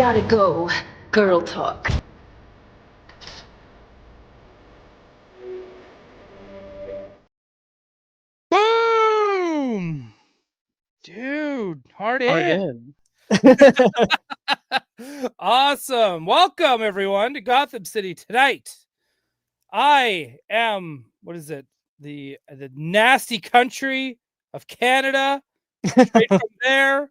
gotta go. Girl talk. Boom! Dude, hard in. Awesome. Welcome, everyone, to Gotham City tonight. I am, what is it? The nasty country of Canada. Straight from there.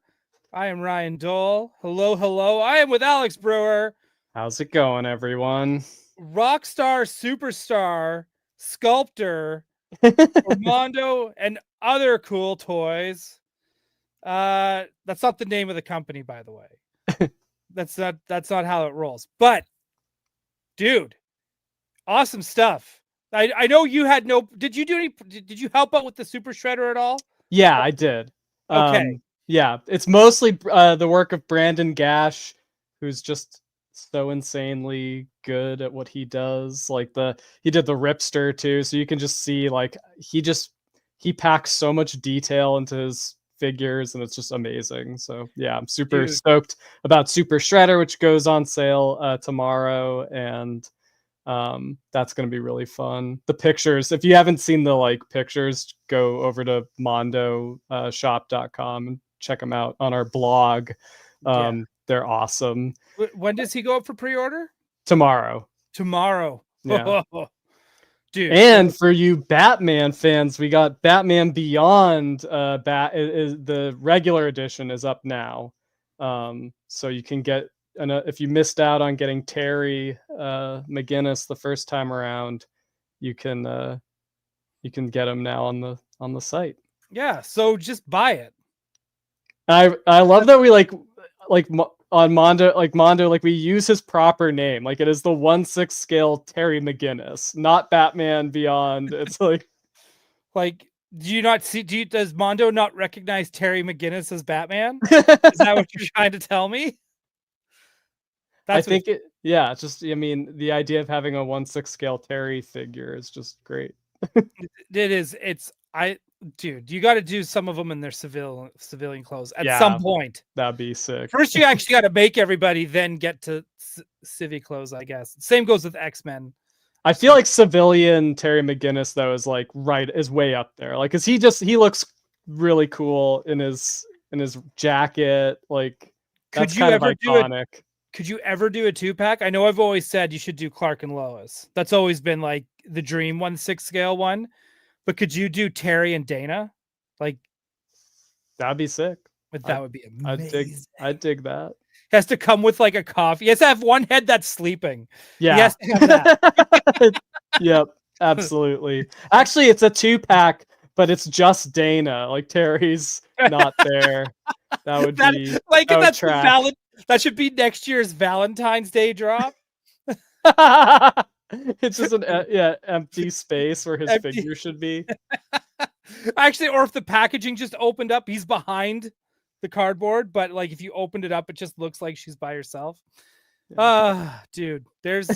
I am Ryan Doell. Hello, hello. I am with Alex Brewer. How's it going, everyone? Rock star, superstar, sculptor, Mondo, and other cool toys. That's not the name of the company, by the way. That's not how it rolls. But dude, awesome stuff. I know you had no. Did you help out with the Super Shredder at all? Yeah, I did. Okay. Yeah, it's mostly the work of Brandon Gash, who's just so insanely good at what he does. Like he did the Ripster too, so you can just see like he packs so much detail into his figures, and it's just amazing. So yeah, I'm super stoked about Super Shredder, which goes on sale tomorrow, and that's going to be really fun. The pictures, if you haven't seen the pictures, go over to Mondo shop.com and check them out on our blog. They're awesome. When does he go up for pre-order? Tomorrow. Yeah. Dude. And for you Batman fans, we got Batman Beyond. The regular edition is up now, so you can get. And if you missed out on getting Terry McGinnis the first time around, you can get him now on the site. Yeah, so just buy it. I love that we on Mondo, we use his proper name. Like, it is the 1/6 scale Terry McGinnis, not Batman Beyond. It's like do you not see? Does Mondo not recognize Terry McGinnis as Batman? Is that what you're trying to tell me? I think I mean, the idea of having a 1/6 scale Terry figure is just great. It is. Dude, you got to do some of them in their civilian clothes at some point. That'd be sick. First, you actually got to make everybody, then get to civvy clothes, I guess. Same goes with X-Men. I feel like civilian Terry McGinnis though is way up there. Like, cause he looks really cool in his jacket. Like, that's kind of iconic. Could you ever do a 2-pack? I know I've always said you should do Clark and Lois. That's always been like the dream 1/6 scale one. But could you do Terry and Dana? Like, that'd be sick. But that would be amazing. I'd dig that. He has to come with like a coffee. He has to have one head that's sleeping. Yeah. He has to have that. Yep, absolutely. Actually, it's a 2-pack, but it's just Dana. Like, Terry's not there. That would be like that's that should be next year's Valentine's Day drop. It's just an empty space where his figure should be. Actually, or if the packaging just opened up, he's behind the cardboard, but like if you opened it up, it just looks like she's by herself. Dude, there's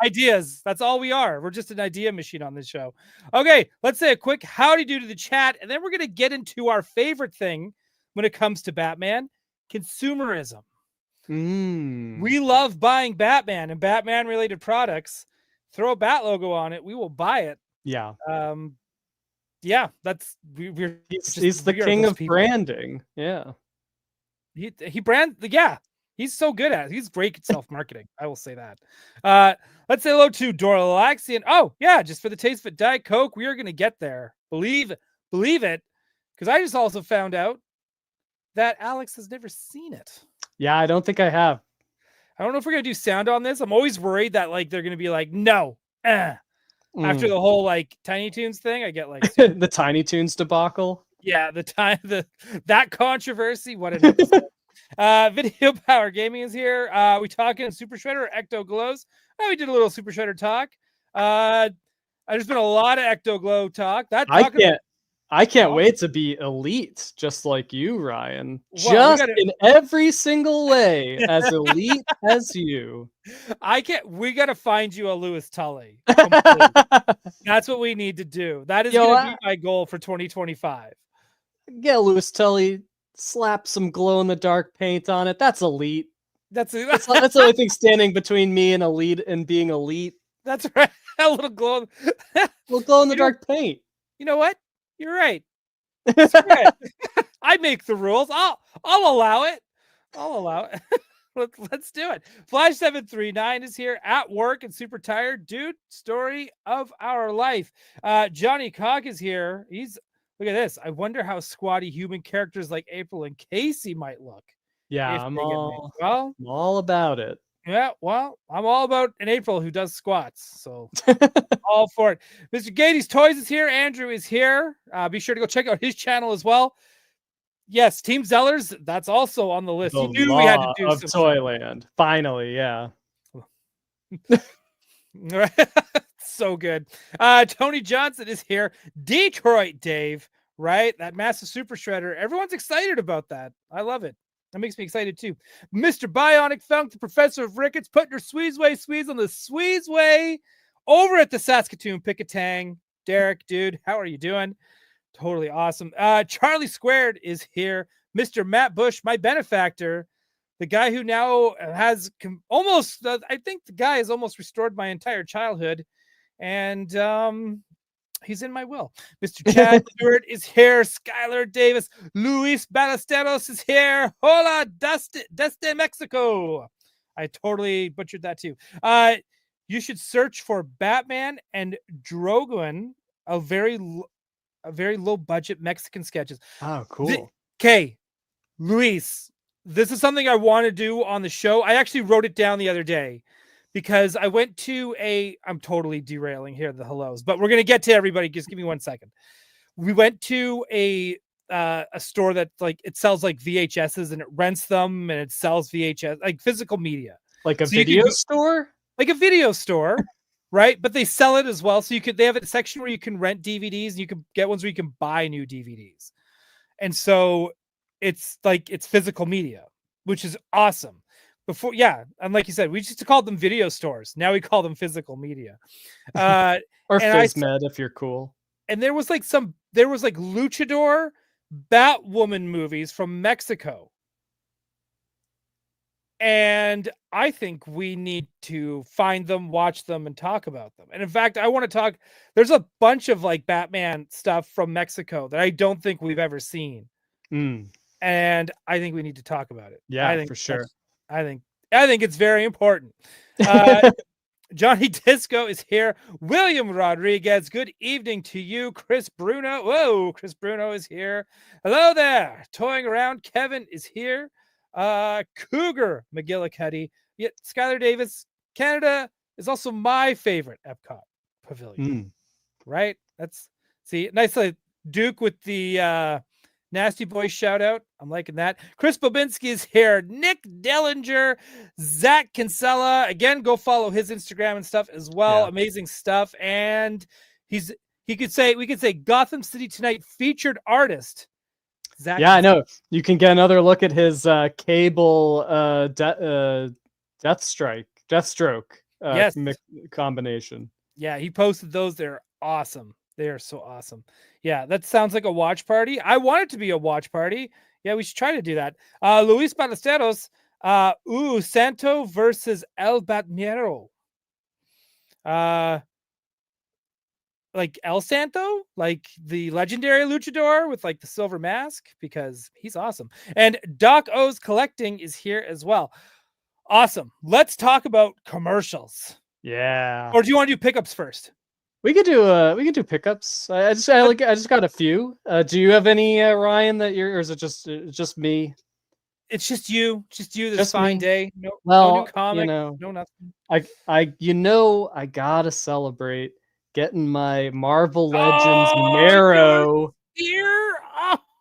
ideas. That's all we are. We're just an idea machine on this show. Okay, let's say a quick howdy do to the chat, and then we're gonna get into our favorite thing when it comes to Batman: consumerism. We love buying Batman and Batman related products. Throw a Bat logo on it, we will buy it. Yeah. That's he's the king of branding. Yeah. He's so good at it. He's great at self-marketing. I will say that. Let's say hello to Dora Laxian. Oh, yeah, just for the taste of it, Diet Coke. We are gonna get there. Believe it. Because I just also found out that Alex has never seen it. Yeah, I don't think I have. I don't know if we're gonna do sound on this. I'm always worried that they're gonna be like, no. After the whole Tiny Toons thing, I get the Tiny Toons debacle. Yeah, that controversy. What an episode. Video Power Gaming is here. We talking Super Shredder or Ecto Glows? We did a little Super Shredder talk. There's been a lot of Ecto Glow talk. I can't wait to be elite, just like you, Ryan. Well, in every single way, as elite as you. We got to find you a Louis Tully. That's what we need to do. That is going to be my goal for 2025. Yeah, Louis Tully, slap some glow in the dark paint on it. That's elite. That's That's the only thing standing between me and elite and being elite. That's right. A little glow. We'll glow in the dark paint. You know what? You're right. Screw it. I make the rules. I'll allow it. I'll allow it. Let's do it. Flash 739 is here at work and super tired. Dude, story of our life. Johnny Cock is here. Look at this. I wonder how squatty human characters like April and Casey might look. Yeah, I'm all about it. Yeah, well, I'm all about an April who does squats. So all for it. Mr. Gady's Toys is here. Andrew is here. Be sure to go check out his channel as well. Yes, Team Zellers, that's also on the list. The You knew we had to do of some Toyland. Finally, yeah. So good. Tony Johnson is here. Detroit Dave, right? That massive super shredder. Everyone's excited about that. I love it. That makes me excited too. Mr. Bionic Funk, the Professor of Ricketts, putting her Swedes on the Swedes over at the Saskatoon Pickatang. Derek, dude, how are you doing? Totally awesome. Charlie Squared is here. Mr. Matt Bush, my benefactor, the guy who now has almost, I think the guy has almost restored my entire childhood. And he's in my will. Mr. Chad Stewart is here. Skylar Davis. Luis Ballesteros is here. Hola, desde Mexico. I totally butchered that too. You should search for Batman and Drogon, a very low budget Mexican sketches. Oh, cool. Okay, Luis, this is something I want to do on the show. I actually wrote it down the other day because I went to I'm totally derailing here, the hellos, but we're going to get to everybody. Just give me 1 second. We went to a store that it sells like VHSs and it rents them and it sells VHS, like physical media. Like a video store? Like a video store. Right, but they sell it as well. So they have a section where you can rent DVDs, and you can get ones where you can buy new DVDs. And so it's physical media, which is awesome. Before, yeah, and like you said, we used to call them video stores. Now we call them physical media. Or FizMed if you're cool. And there was luchador Batwoman movies from Mexico. And I think we need to find them, watch them, and talk about them. And in fact, I want to talk. There's a bunch of Batman stuff from Mexico that I don't think we've ever seen. And I think we need to talk about it. Yeah, for sure. I think it's very important. Johnny Disco is here. William Rodriguez, good evening to you. Chris Bruno. Whoa, Chris Bruno is here. Hello there. Toying around. Kevin is here. Cougar McGillicuddy. Yeah, Skylar Davis. Canada is also my favorite Epcot pavilion. Right? Nice Duke with the Nasty Boy shout out. I'm liking that. Chris Bobinski is here. Nick Dellinger, Zach Kinsella. Again, go follow his Instagram and stuff as well. Yeah. Amazing stuff. And we could say Gotham City Tonight featured artist. Zach I know. You can get another look at his cable Deathstroke combination. Yeah, he posted those. They're awesome. They are so awesome. Yeah, that sounds like a watch party. I want it to be a watch party. Yeah, we should try to do that. Luis Ballesteros, Santo versus El Batmero. Like El Santo, like the legendary luchador with the silver mask, because he's awesome. And Doc O's Collecting is here as well. Awesome. Let's talk about commercials. Yeah. Or do you want to do pickups first? We could do pickups. I just got a few. Do you have any, Ryan, or is it just me? It's just you this fine day. No new comic, no nothing. I gotta celebrate getting my Marvel Legends Marrow here.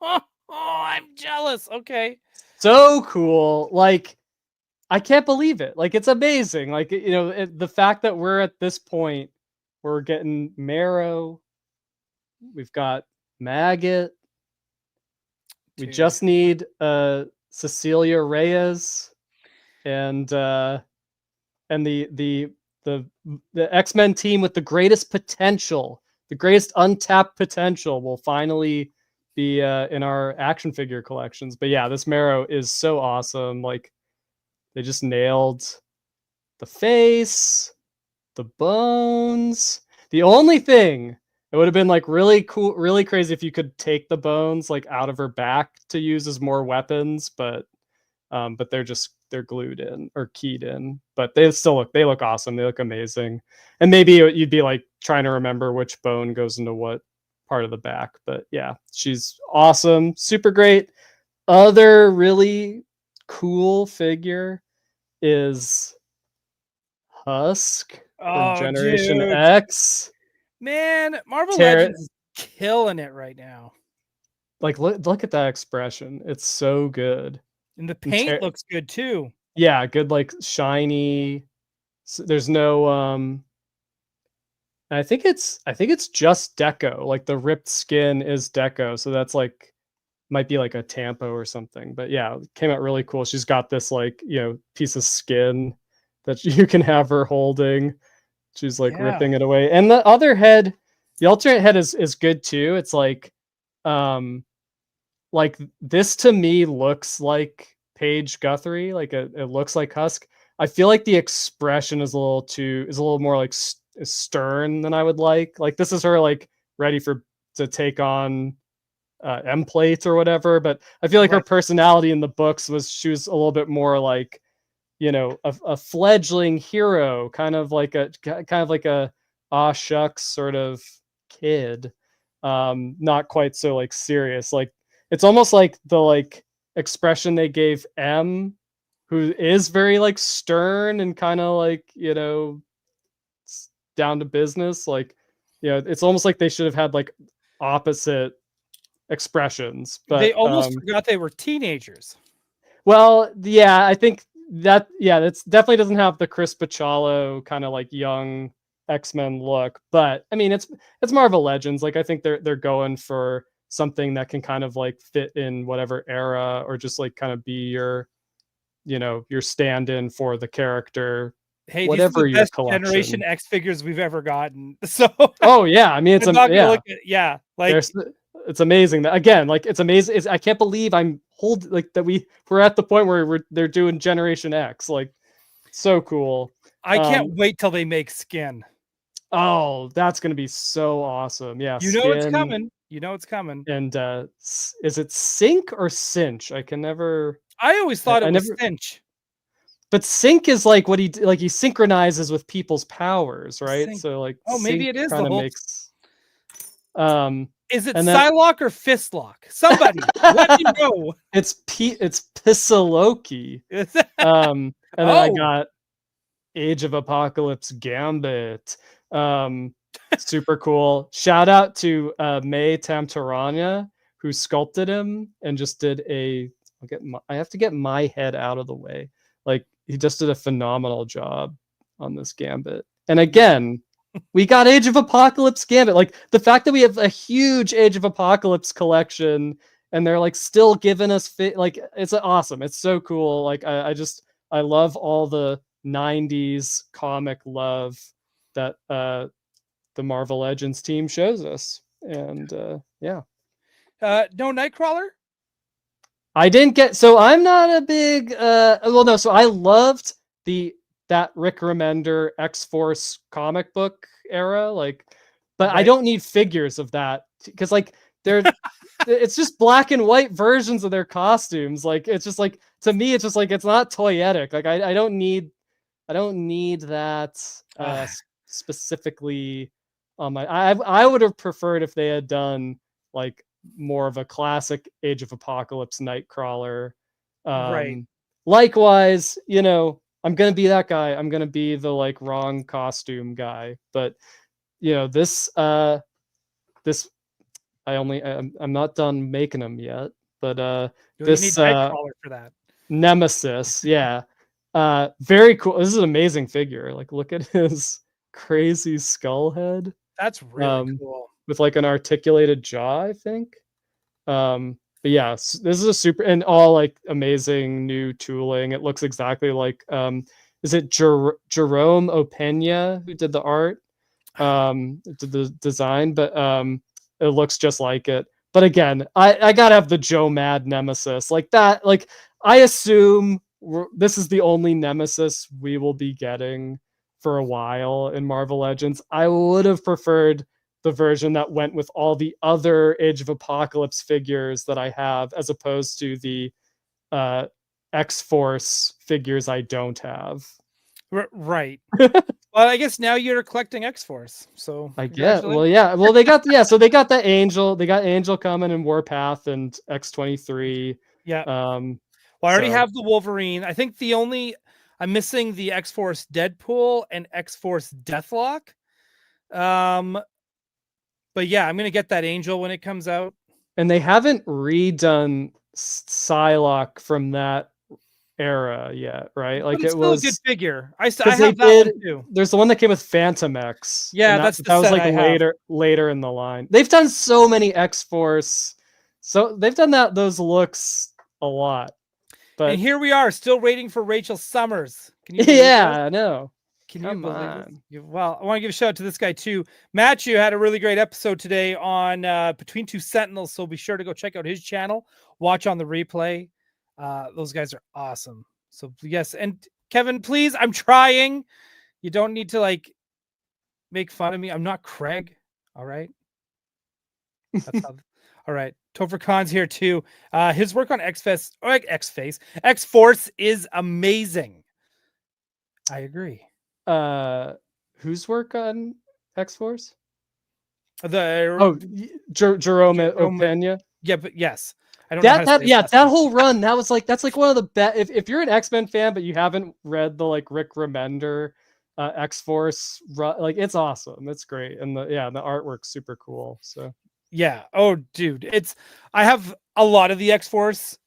Oh, I'm jealous. Okay. So cool. I can't believe it. It's amazing. The fact that we're at this point, we're getting Marrow. We've got Maggot. We just need Cecilia Reyes and the X-Men team with the greatest potential, the greatest untapped potential will finally be in our action figure collections. But yeah, this Marrow is so awesome. They just nailed the face, the bones. The only thing, it would have been like really cool, really crazy if you could take the bones like out of her back to use as more weapons, but they're glued in or keyed in. But they look awesome. They look amazing. And maybe you'd be like trying to remember which bone goes into what part of the back. But yeah, she's awesome, super great. Other really cool figure is Husk from Generation dude. X. Man, Marvel Legends is killing it right now. Like look at that expression. It's so good. And the paint looks good too. Yeah, good, like shiny. So there's no I think it's just deco. Like the ripped skin is deco, so that's like might be like a tampo or something. But yeah, it came out really cool. She's got this like, piece of skin that you can have her holding. She's like ripping it away. And the other head, the alternate head is good too. It's like this to me looks like Paige Guthrie. Like it looks like Husk. I feel like the expression is a little more like stern than I would like. Like this is her like ready to take on M-plates or whatever. But I feel like her personality in the books she was a little bit more like, a fledgling hero, kind of like a aw shucks sort of kid. Not quite so like serious. Like it's almost like the like expression they gave M, who is very like stern and kind of like, down to business. Like, it's almost like they should have had like opposite expressions, but they almost forgot they were teenagers. Well, yeah, I think that's definitely doesn't have the Chris Bachalo kind of like young X-Men look, but I mean it's Marvel Legends. Like I think they're going for something that can kind of like fit in whatever era, or just like kind of be your stand-in for the character. Hey, whatever these are the best collection. Generation X figures we've ever gotten. So oh yeah, I mean it's it's amazing that, again, like it's amazing. I can't believe we're at the point where they're doing Generation X. Like so cool. I can't wait till they make skin. Oh, that's gonna be so awesome. Yeah, it's coming. It's coming. And is it Sync or Cinch? I always thought it was Cinch. But Sync is like what he synchronizes with people's powers, right? Sync. So like, maybe it is kind of makes. Is it Psylocke or Fistlock? Somebody let me know. It's Pissaloki. And then I got Age of Apocalypse Gambit. Super cool. Shout out to May Tamtaranya, who sculpted him and just did I have to get my head out of the way. Like he just did a phenomenal job on this Gambit. And again, we got Age of Apocalypse Gambit. Like the fact that we have a huge Age of Apocalypse collection and they're like still giving us like it's awesome. It's so cool. Like I love all the 90s comic love that the Marvel Legends team shows us. And yeah. No Nightcrawler? I didn't get, so I'm not a big so I loved that Rick Remender X-Force comic book era, like, but I don't need figures of that because like they're it's just black and white versions of their costumes. Like it's just like, to me it's just like, it's not toyetic. Like I don't need that specifically on my. I would have preferred if they had done like more of a classic Age of Apocalypse Nightcrawler. Right. Likewise, I'm gonna be that guy. I'm gonna be the like wrong costume guy. But this I'm not done making them yet. But this you need Nightcrawler for that. Nemesis, yeah. Very cool. This is an amazing figure. Like look at his crazy skull head. That's really cool. With like an articulated jaw, I think. But yeah, this is a super, and all like amazing new tooling. It looks exactly like is it Jerome Opeña who did the art? Did the design, but it looks just like it. But again, I gotta have the Joe Mad Nemesis. Like that, like I assume this is the only Nemesis we will be getting for a while in Marvel Legends. I would have preferred the version that went with all the other Age of Apocalypse figures that I have, as opposed to the X-Force figures I don't have. Right. Well, I guess now you're collecting X-Force. So I get. Well, yeah. Well, they got so they got the Angel. They got Angel coming in Warpath and X-23. Yeah. Well, I already have the Wolverine. I think I'm missing the X-Force Deadpool and X-Force Deathlock. But yeah, I'm gonna get that Angel when it comes out. And they haven't redone Psylocke from that era yet, right? Like, it was a good figure. I have they that one too. There's the one that came with Phantom X. Yeah, that was like later in the line. They've done so many X-Force, so they've done those looks a lot. But and here we are, still waiting for Rachel Summers. Can you? Yeah, I know. Can you believe it? Well, I want to give a shout out to this guy too. Matthew had a really great episode today on Between Two Sentinels, so be sure to go check out his channel. Watch on the replay. Those guys are awesome. So yes, and Kevin, please, I'm trying. You don't need to like make fun of me. I'm not Craig. All right. All right. Topher Khan's here too. His work on X-Force is amazing. I agree. Whose work on X-Force? Jerome Opeña. Yeah, but yes. I don't know that whole run, that's like one of the best. If you're an X-Men fan but you haven't read the like Rick Remender X-Force run, like, it's awesome. It's great. And the artwork's super cool. So yeah. Oh dude, I have a lot of the X-Force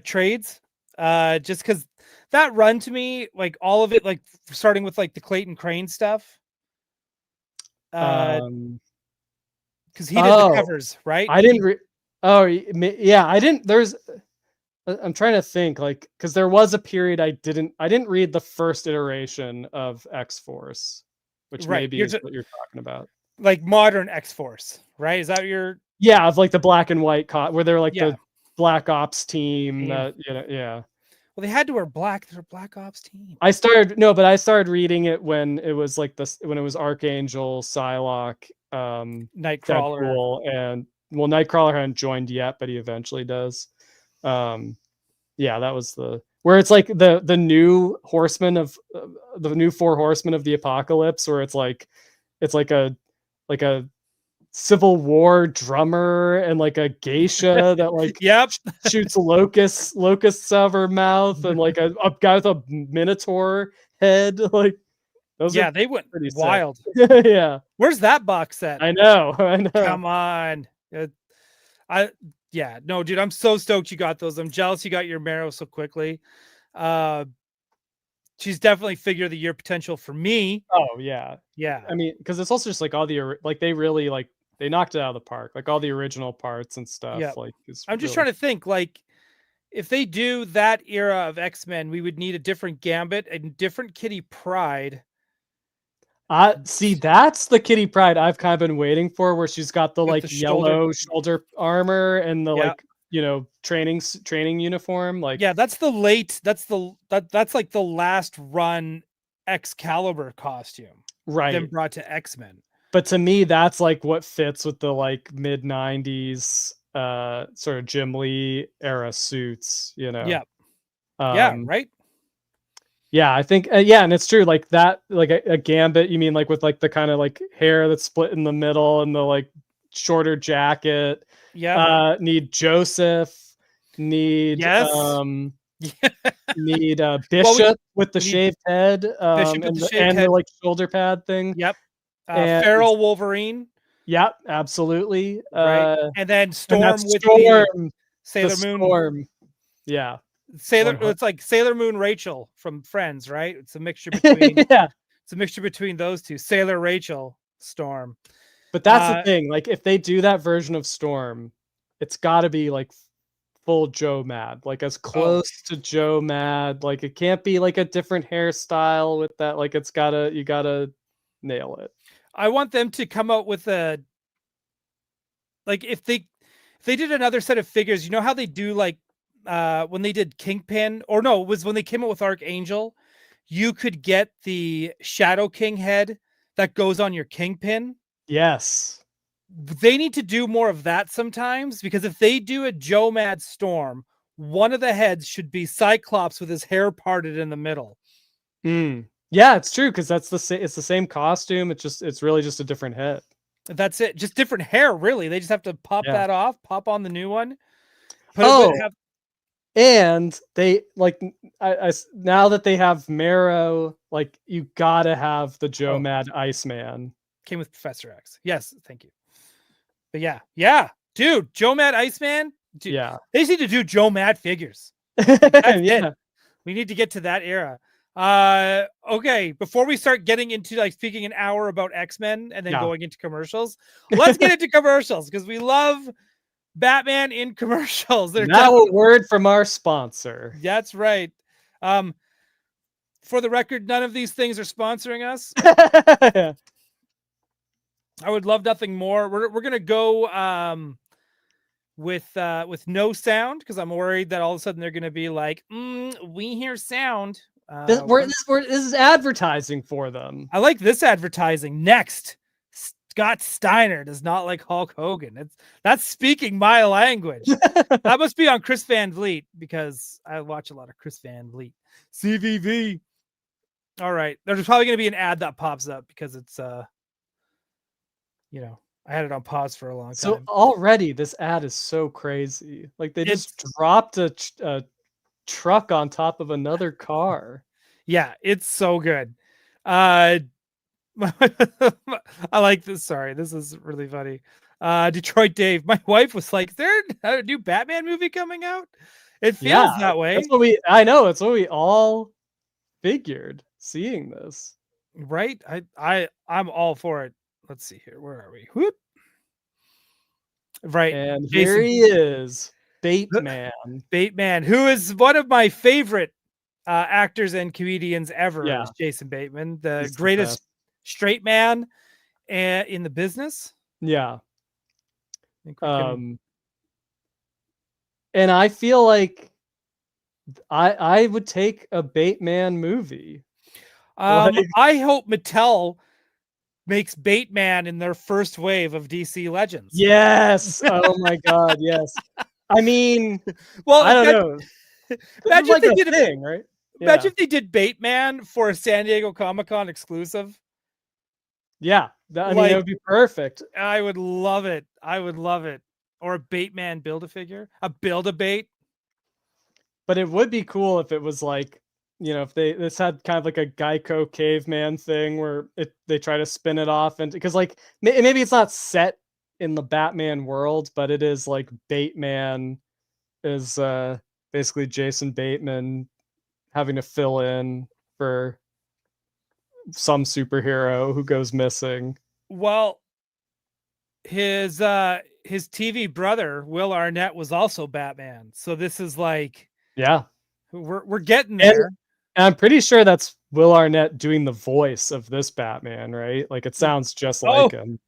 trades just because that run, to me, like all of it, like starting with like the Clayton Crane stuff, because he did the covers, right? I didn't I didn't. I'm trying to think, like, because there was a period I didn't read the first iteration of X-Force, which maybe is what you're talking about, like modern X-Force, right? Is that of like the black and white where they're like the Black Ops team that Well, they had to wear black. They're a Black Ops team. I started reading it when it was like when it was Archangel, Psylocke, Nightcrawler, Deadpool, and Nightcrawler hadn't joined yet, but he eventually does. That was where it's like the new horsemen of the new 4 horsemen of the apocalypse, where it's like a Civil War drummer and like a geisha that like shoots locusts out of her mouth, and like a guy with a minotaur head. Like, those they went pretty wild. Yeah. Where's that box set? I know. Come on. No, dude, I'm so stoked you got those. I'm jealous you got your Marrow so quickly. She's definitely figure of the year potential for me. Oh yeah. I mean, because it's also just like all the they really like they knocked it out of the park, like all the original parts and stuff. Yeah. Like, I'm just trying to think, like, if they do that era of X-Men, we would need a different Gambit and different Kitty Pryde. See, that's the Kitty Pryde I've kind of been waiting for, where she's got the like yellow shoulder armor and the like, training uniform. Like, that's like the last run Excalibur costume, right? Then brought to X-Men. But to me, that's like what fits with the like mid 90s sort of Jim Lee era suits, right. Yeah, I think and it's true, like that, like a Gambit, you mean like with like the kind of like hair that's split in the middle and the like shorter jacket. Need Joseph, need need Bishop with the shaved head, and the like shoulder pad thing. Feral Wolverine. Yep, absolutely. Right. And then Storm with Sailor Moon. Storm. Yeah. It's like Sailor Moon Rachel from Friends, right? It's a mixture between it's a mixture between those two. Sailor Rachel, Storm. But that's the thing. Like, if they do that version of Storm, it's got to be like full Joe Mad, like as close to Joe Mad. Like, it can't be like a different hairstyle with that. Like, you gotta nail it. I want them to come out with if they did another set of figures, you know how they do like when they did Kingpin, or no, it was when they came out with Archangel, you could get the Shadow King head that goes on your Kingpin. Yes. They need to do more of that sometimes, because if they do a Joe Mad Storm, one of the heads should be Cyclops with his hair parted in the middle. Yeah, it's true, because that's it's the same costume. It's really just a different head. That's it. Just different hair, really. They just have to pop that off, pop on the new one. And they like now that they have Marrow, like you gotta have the Joe Mad Iceman. Came with Professor X. Yes, thank you. But yeah, dude, Joe Mad Iceman. Dude, yeah, they just need to do Joe Mad figures. That's it. We need to get to that era. Okay, before we start getting into like speaking an hour about X-Men and then going into commercials, let's get into commercials, because we love Batman in commercials. Now a word from our sponsor. That's right. For the record, none of these things are sponsoring us. I would love nothing more. We're gonna go with no sound, because I'm worried that all of a sudden they're gonna be like, we hear sound. This is advertising for them. I like this advertising. Next, Scott Steiner does not like Hulk Hogan. That's speaking my language. That must be on Chris Van Vliet, because I watch a lot of Chris Van Vliet. CVV. All right. There's probably going to be an ad that pops up, because it's, I had it on pause for a long time. So already this ad is so crazy. Like they just dropped a truck on top of another car. Yeah, it's so good. I like this. Sorry, this is really funny. Detroit Dave, my wife was like, is there a new Batman movie coming out? It feels that way. That's what I know. It's what we all figured seeing this. Right? I'm all for it. Let's see here. Where are we? Whoop. Right. And here he is. Bateman, who is one of my favorite actors and comedians ever. Is Jason Bateman, the greatest straight man in the business. Yeah. And I feel like I would take a Bateman movie. I hope Mattel makes Bateman in their first wave of DC Legends. Yes. Oh my God. Yes. I mean, well, I don't know. Imagine like if they did a thing, right? Imagine if they did Bateman for a San Diego Comic-Con exclusive. Yeah, that would be perfect. I would love it. Or a Bateman Build-A-Figure, a Build-A-Bait. But it would be cool if it was like, if this had kind of like a Geico caveman thing where they try to spin it off, and because like maybe it's not set in the Batman world, but it is like Bateman is basically Jason Bateman having to fill in for some superhero who goes missing. Well, his TV brother Will Arnett was also Batman, so this is like, we're getting there. And I'm pretty sure that's Will Arnett doing the voice of this Batman, right? Like it sounds just like him.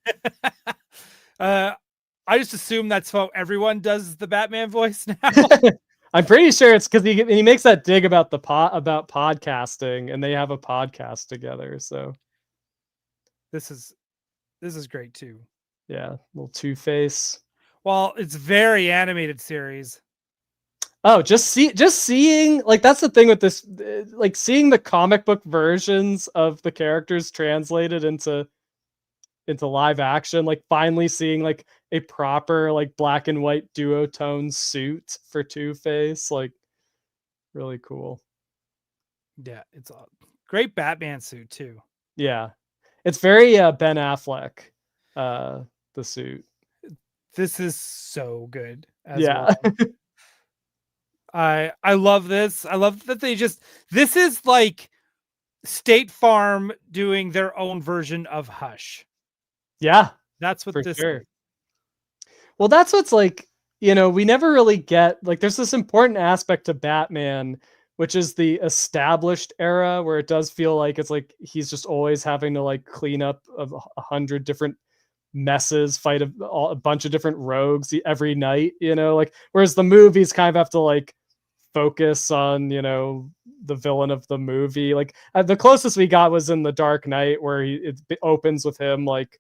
I just assume that's how everyone does the Batman voice now. I'm pretty sure it's because he makes that dig about about podcasting, and they have a podcast together. So this is great too. Yeah, little Two-Face. Well, it's very animated series. Oh, just seeing, like, that's the thing with this, like seeing the comic book versions of the characters translated into live action, like finally seeing like a proper like black and white duotone suit for Two-Face, like really cool. Yeah, it's a great Batman suit too. Yeah, it's very Ben Affleck, the suit. This is so good. Well. I love this. I love that this is like State Farm doing their own version of Hush. Yeah, that's what this is. Well, that's what's like, we never really get, like, there's this important aspect to Batman, which is the established era, where it does feel like it's like he's just always having to like clean up 100 different messes, fight a bunch of different rogues every night, like, whereas the movies kind of have to like focus on, the villain of the movie. Like the closest we got was in The Dark Knight, where it opens with him like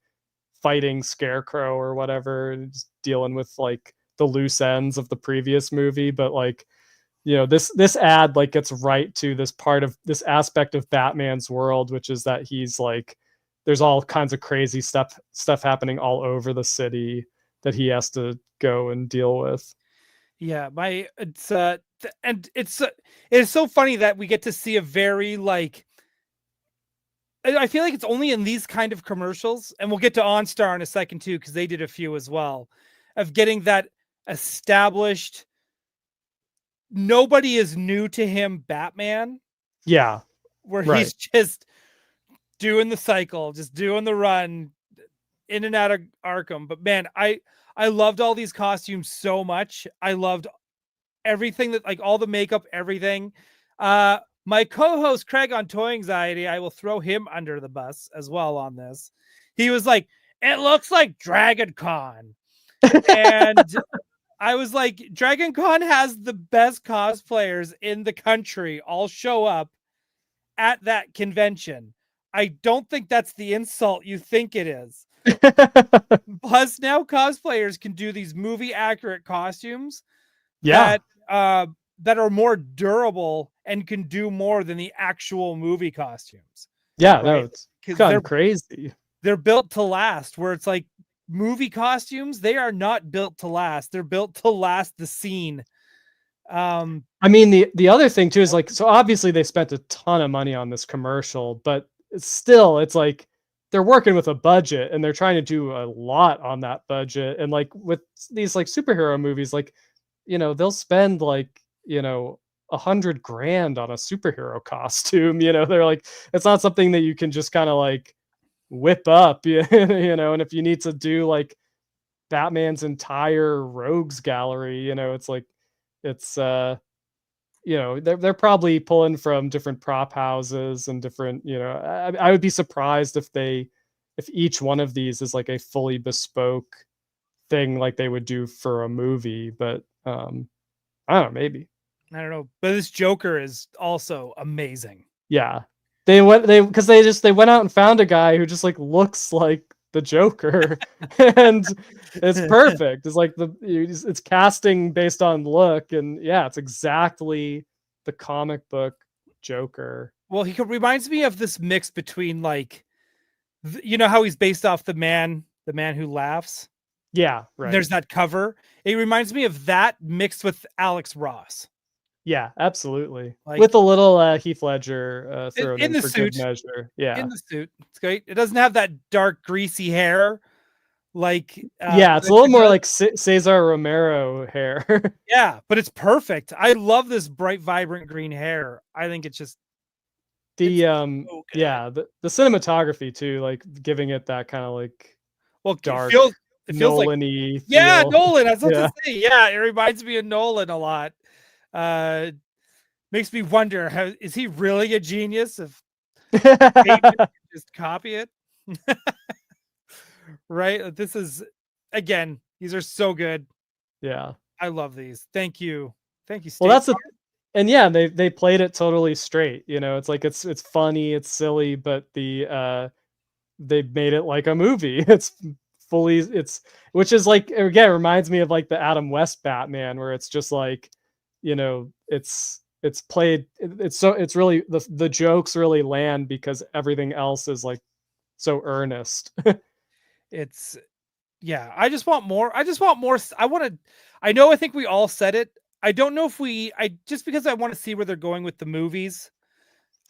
fighting Scarecrow or whatever, and just dealing with like the loose ends of the previous movie. But like, this ad like gets right to this part of this aspect of Batman's world, which is that he's like, there's all kinds of crazy stuff happening all over the city that he has to go and deal with. Yeah, it's so funny that we get to see a very like, I feel like it's only in these kind of commercials, and we'll get to OnStar in a second too, because they did a few as well, of getting that established, nobody is new to him Batman. Yeah. Where he's just doing the cycle, just doing the run in and out of Arkham. But man, I loved all these costumes so much. I loved everything, that like all the makeup, everything. My co-host Craig on Toy Anxiety, I will throw him under the bus as well on this. He was like, it looks like Dragon Con. And I was like, Dragon Con has the best cosplayers in the country all show up at that convention. I don't think that's the insult you think it is. Plus, now cosplayers can do these movie accurate costumes that are more durable and can do more than the actual movie costumes. Yeah, right? No, it's kind of crazy. They're built to last, where it's like movie costumes, they are not built to last. They're built to last the scene. I mean, the other thing too is like, so obviously they spent a ton of money on this commercial, but it's like they're working with a budget and they're trying to do a lot on that budget. And like with these like superhero movies, like, they'll spend like, $100,000 on a superhero costume. They're like, it's not something that you can just kind of like whip up, and if you need to do like Batman's entire rogues gallery, it's like, it's they're probably pulling from different prop houses and different, I would be surprised if each one of these is like a fully bespoke thing like they would do for a movie. But I don't know, maybe. I don't know, but this Joker is also amazing. Yeah, they went out and found a guy who just like looks like the Joker, and it's perfect. It's like it's casting based on look, and yeah, it's exactly the comic book Joker. Well, he reminds me of this mix between like, how he's based off the man who laughs. Yeah, right. There's that cover. It reminds me of that mixed with Alex Ross. Yeah, absolutely. Like, with a little Heath Ledger thrown in the for suit. Good measure. Yeah, in the suit. It's great. It doesn't have that dark, greasy hair. Like it's a little more like Cesar Romero hair. Yeah, but it's perfect. I love this bright, vibrant green hair. I think it's just the cinematography too, like giving it that kind of like dark. It feels Nolan-y like, yeah, Nolan. I was about to say, yeah, it reminds me of Nolan a lot. Makes me wonder, is he really a genius if just copy it? Right? This is, again, these are so good. Yeah, I love these. Thank you, Steve. Well, that's and yeah, they played it totally straight. It's like it's funny, it's silly, but they made it like a movie. Which is like, again, reminds me of like the Adam West Batman, where it's just like, it's played, it's really the jokes really land because everything else is like so earnest. I just want more. I think we all said it. I don't know if just because I want to see where they're going with the movies.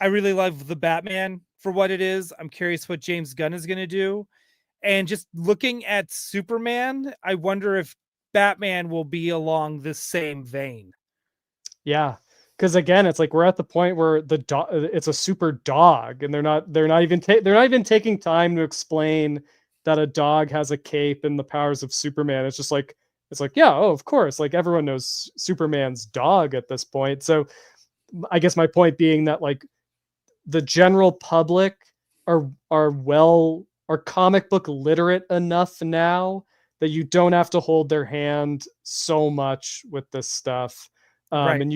I really love the Batman for what it is. I'm curious what James Gunn is going to do. And just looking at Superman, I wonder if Batman will be along the same vein. Yeah, because again, it's like we're at the point where it's a super dog, and they're not even taking time to explain that a dog has a cape and the powers of Superman. It's just like, yeah, oh, of course, like everyone knows Superman's dog at this point. So I guess my point being that like the general public are comic book literate enough now that you don't have to hold their hand so much with this stuff. Right. And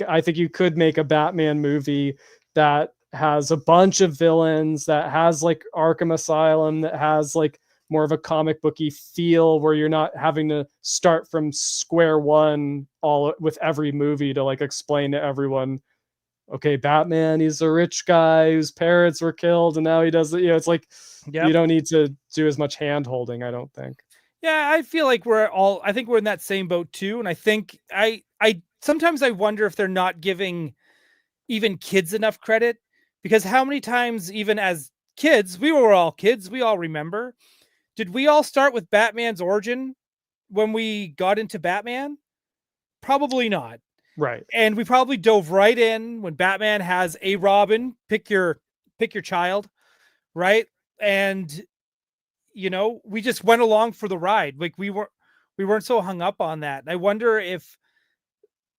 I think you could make a Batman movie that has a bunch of villains, that has like Arkham Asylum, that has like more of a comic booky feel, where you're not having to start from square one all with every movie to like explain to everyone, okay, Batman, he's a rich guy whose parents were killed and now he does it. It's like, you don't need to do as much hand holding, I don't think. Yeah, I feel like I think we're in that same boat too. And I think I sometimes I wonder if they're not giving even kids enough credit, because how many times, even as kids, we were all kids, we all remember, did we all start with Batman's origin when we got into Batman? Probably not. Right. And we probably dove right in when Batman has a Robin, pick your child, right? And we just went along for the ride. Like we weren't so hung up on that. And I wonder if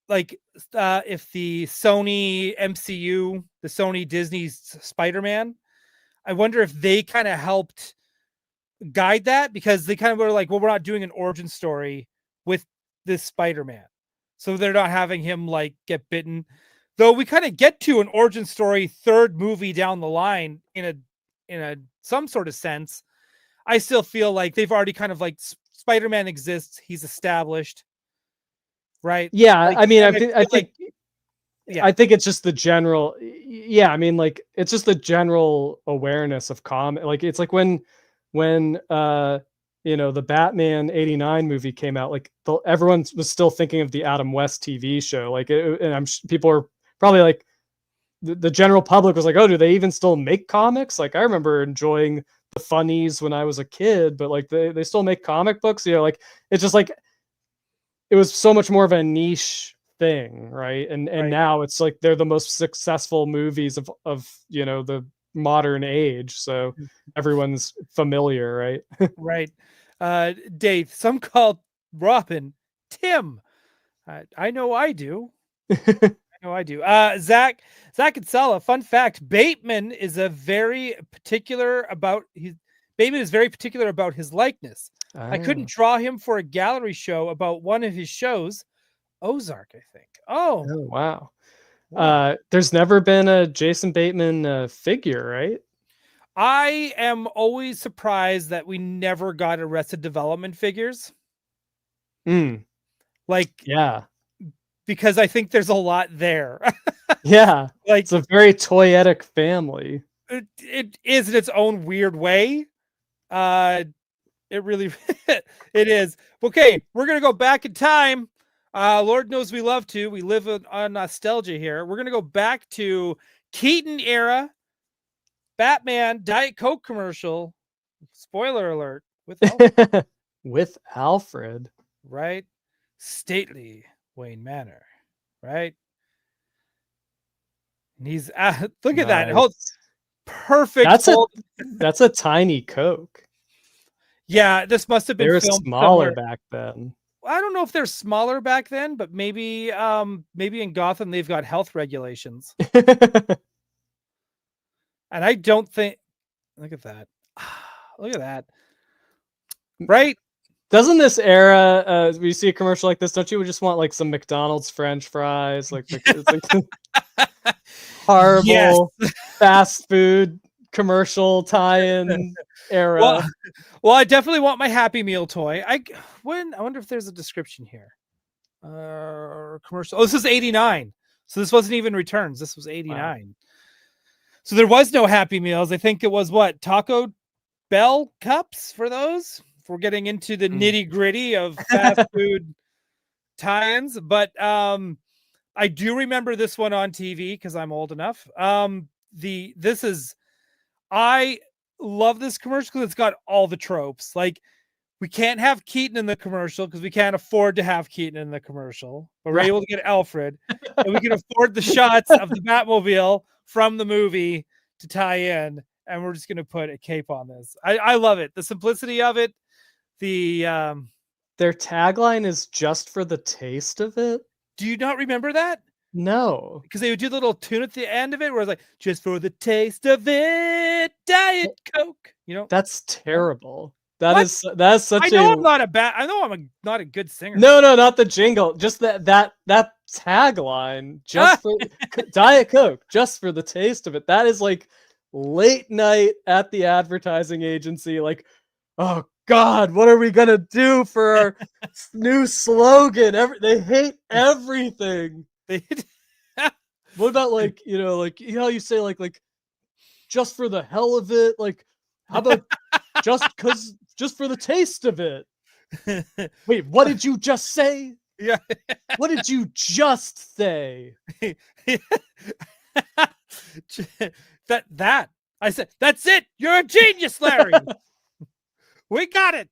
the Sony MCU, the Sony Disney Spider-Man, I wonder if they kind of helped guide that, because they kind of were like, well, we're not doing an origin story with this Spider-Man, so they're not having him like get bitten. Though we kind of get to an origin story third movie down the line in a some sort of sense. I still feel like they've already kind of like, Spider-Man exists, he's established, right? Yeah, Like, I mean, yeah, I think it's just the general. Yeah, I mean, like it's just the general awareness of comic. Like it's like when the Batman '89 movie came out, like everyone was still thinking of the Adam West TV show. Like, and people are probably like, the general public was like, oh, do they even still make comics? Like, I remember enjoying the funnies when I was a kid, but like they still make comic books. Like it's just like, it was so much more of a niche thing, right? And Right. now it's like they're the most successful movies of the modern age, so everyone's familiar, right? right. Dave, some call Robin Tim. I know I do. I know I do. Zach and Sella, fun fact, Bateman is very particular about his likeness. I couldn't draw him for a gallery show about one of his shows, Ozark, I think. Oh wow. There's never been a Jason Bateman figure, right? I am always surprised that we never got Arrested Development figures. Like, yeah, because I think there's a lot there. Yeah, like, it's a very toyetic family. It is in its own weird way. It really it is. Okay, we're gonna go back in time. Lord knows we love to. We live on nostalgia here. We're gonna go back to Keaton era Batman Diet Coke commercial. Spoiler alert, with Alfred. With Alfred, right? Stately Wayne Manor, right? And he's look at that. Hold, perfect. That's a tiny Coke. Yeah, this must have been They were filmed smaller somewhere. back then. I don't know if they're smaller back then, but maybe in Gotham they've got health regulations. And I don't think, look at that. Look at that. Right? Doesn't this era, we see a commercial like this, don't you just want like some McDonald's French fries? Like, it's like horrible fast food commercial tie-in era. Well, I definitely want my Happy Meal toy. I wonder if there's a description here. Commercial. Oh, this is 89. So this wasn't even returns. This was 89. Wow. So there was no Happy Meals. I think it was Taco Bell cups for those. If we're getting into the nitty gritty of fast food tie-ins, but I do remember this one on TV because I'm old enough. I love this commercial because it's got all the tropes. Like, we can't have Keaton in the commercial because we can't afford to have Keaton in the commercial, but we're able to get Alfred, and we can afford the shots of the Batmobile from the movie to tie in, and we're just going to put a cape on this. I love it. The simplicity of it. Their tagline is just for the taste of it. Do you not remember that? No, because they would do the little tune at the end of it where it's like, just for the taste of it, Diet Coke. That's terrible. That's such I know I'm not a good singer. No, not the jingle. Just that tagline, just for Diet Coke, just for the taste of it. That is like late night at the advertising agency. Like, oh God, what are we gonna do for our new slogan? They hate everything. What about like, like how you say like just for the hell of it? Like, how about just for the taste of it? Wait, what did you just say? Yeah. What did you just say? that I said, that's it. You're a genius, Larry. We got it.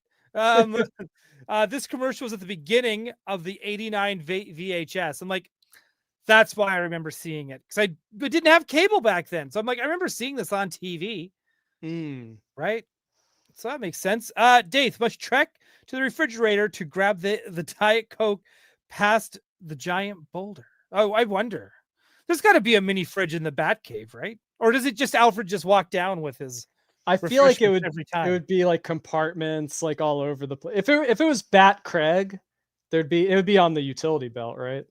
This commercial was at the beginning of the 89 VHS. I'm like, that's why I remember seeing it, because I didn't have cable back then. So I'm like, I remember seeing this on TV. Right? So that makes sense. Dave must trek to the refrigerator to grab the Diet Coke past the giant boulder. Oh, I wonder. There's got to be a mini fridge in the Batcave, right? Or does it just Alfred just walk down with his? I feel like it would every time. It would be like compartments like all over the place. If it was Bat Craig, it would be on the utility belt, right?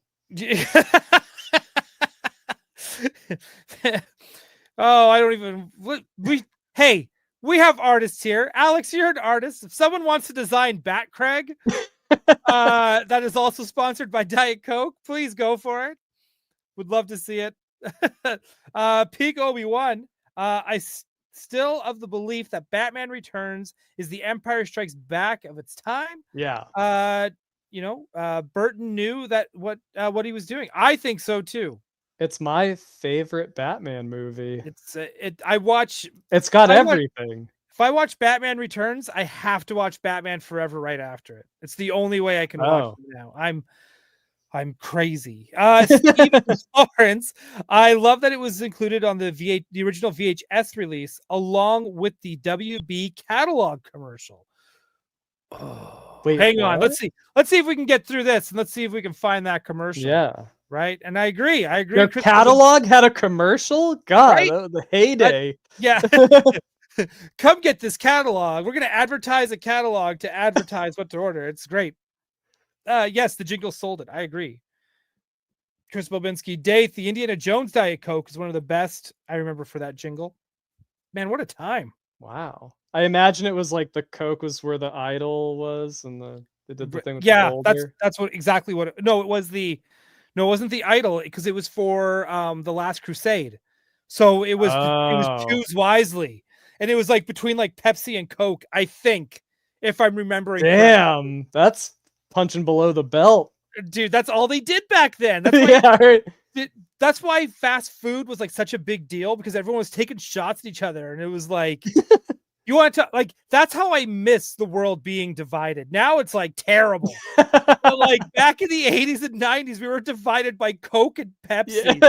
Oh, I don't even. We have artists here. Alex, you're an artist. If someone wants to design Bat Craig, that is also sponsored by Diet Coke, please go for it. Would love to see it. Peak Obi-Wan. Still of the belief that Batman Returns is the Empire Strikes Back of its time. Yeah. Burton knew that what he was doing. I think so too. It's my favorite Batman movie. It's got everything. If I watch Batman Returns, I have to watch Batman Forever right after it. It's the only way I can watch it now. I'm crazy. Steve Lawrence, I love that it was included on the original VHS release along with the WB catalog commercial. Oh, wait, hang on. Let's see if we can get through this, and let's see if we can find that commercial. Yeah. Right. And I agree. Your catalog had a commercial? God, right? The heyday. Yeah. Come get this catalog. We're going to advertise a catalog to advertise what to order. It's great. Yes, the jingle sold it. I agree. Chris Bobinski, Dave, the Indiana Jones Diet Coke is one of the best I remember for that jingle. Man, what a time. Wow. I imagine it was like the Coke was where the idol was, and they did the thing with the boulder. That's exactly what it wasn't the idol, because it was for the Last Crusade. So it was choose wisely. And it was like between like Pepsi and Coke, I think, if I'm remembering. Damn, correctly. That's punching below the belt. Dude, that's all they did back then. That's why, right. That's why fast food was like such a big deal, because everyone was taking shots at each other, and it was like you want to like, that's how I miss the world being divided. Now it's like terrible. But like back in the 80s and 90s, we were divided by Coke and Pepsi,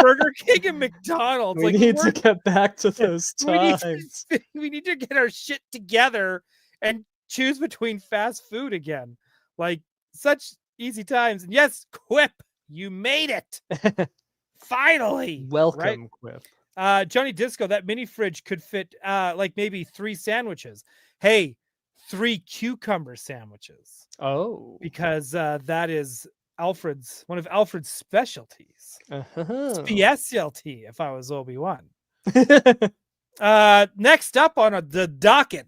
Burger King and McDonald's. We need to get back to those times. We need to get our shit together and choose between fast food again. Like, such easy times. And yes, Quip, you made it. Finally. Welcome, right? Quip. Johnny Disco, that mini fridge could fit like maybe 3 sandwiches. Hey, 3 cucumber sandwiches. Oh. Because that is one of Alfred's specialties. Specialty, if I was Obi-Wan. Next up on the docket,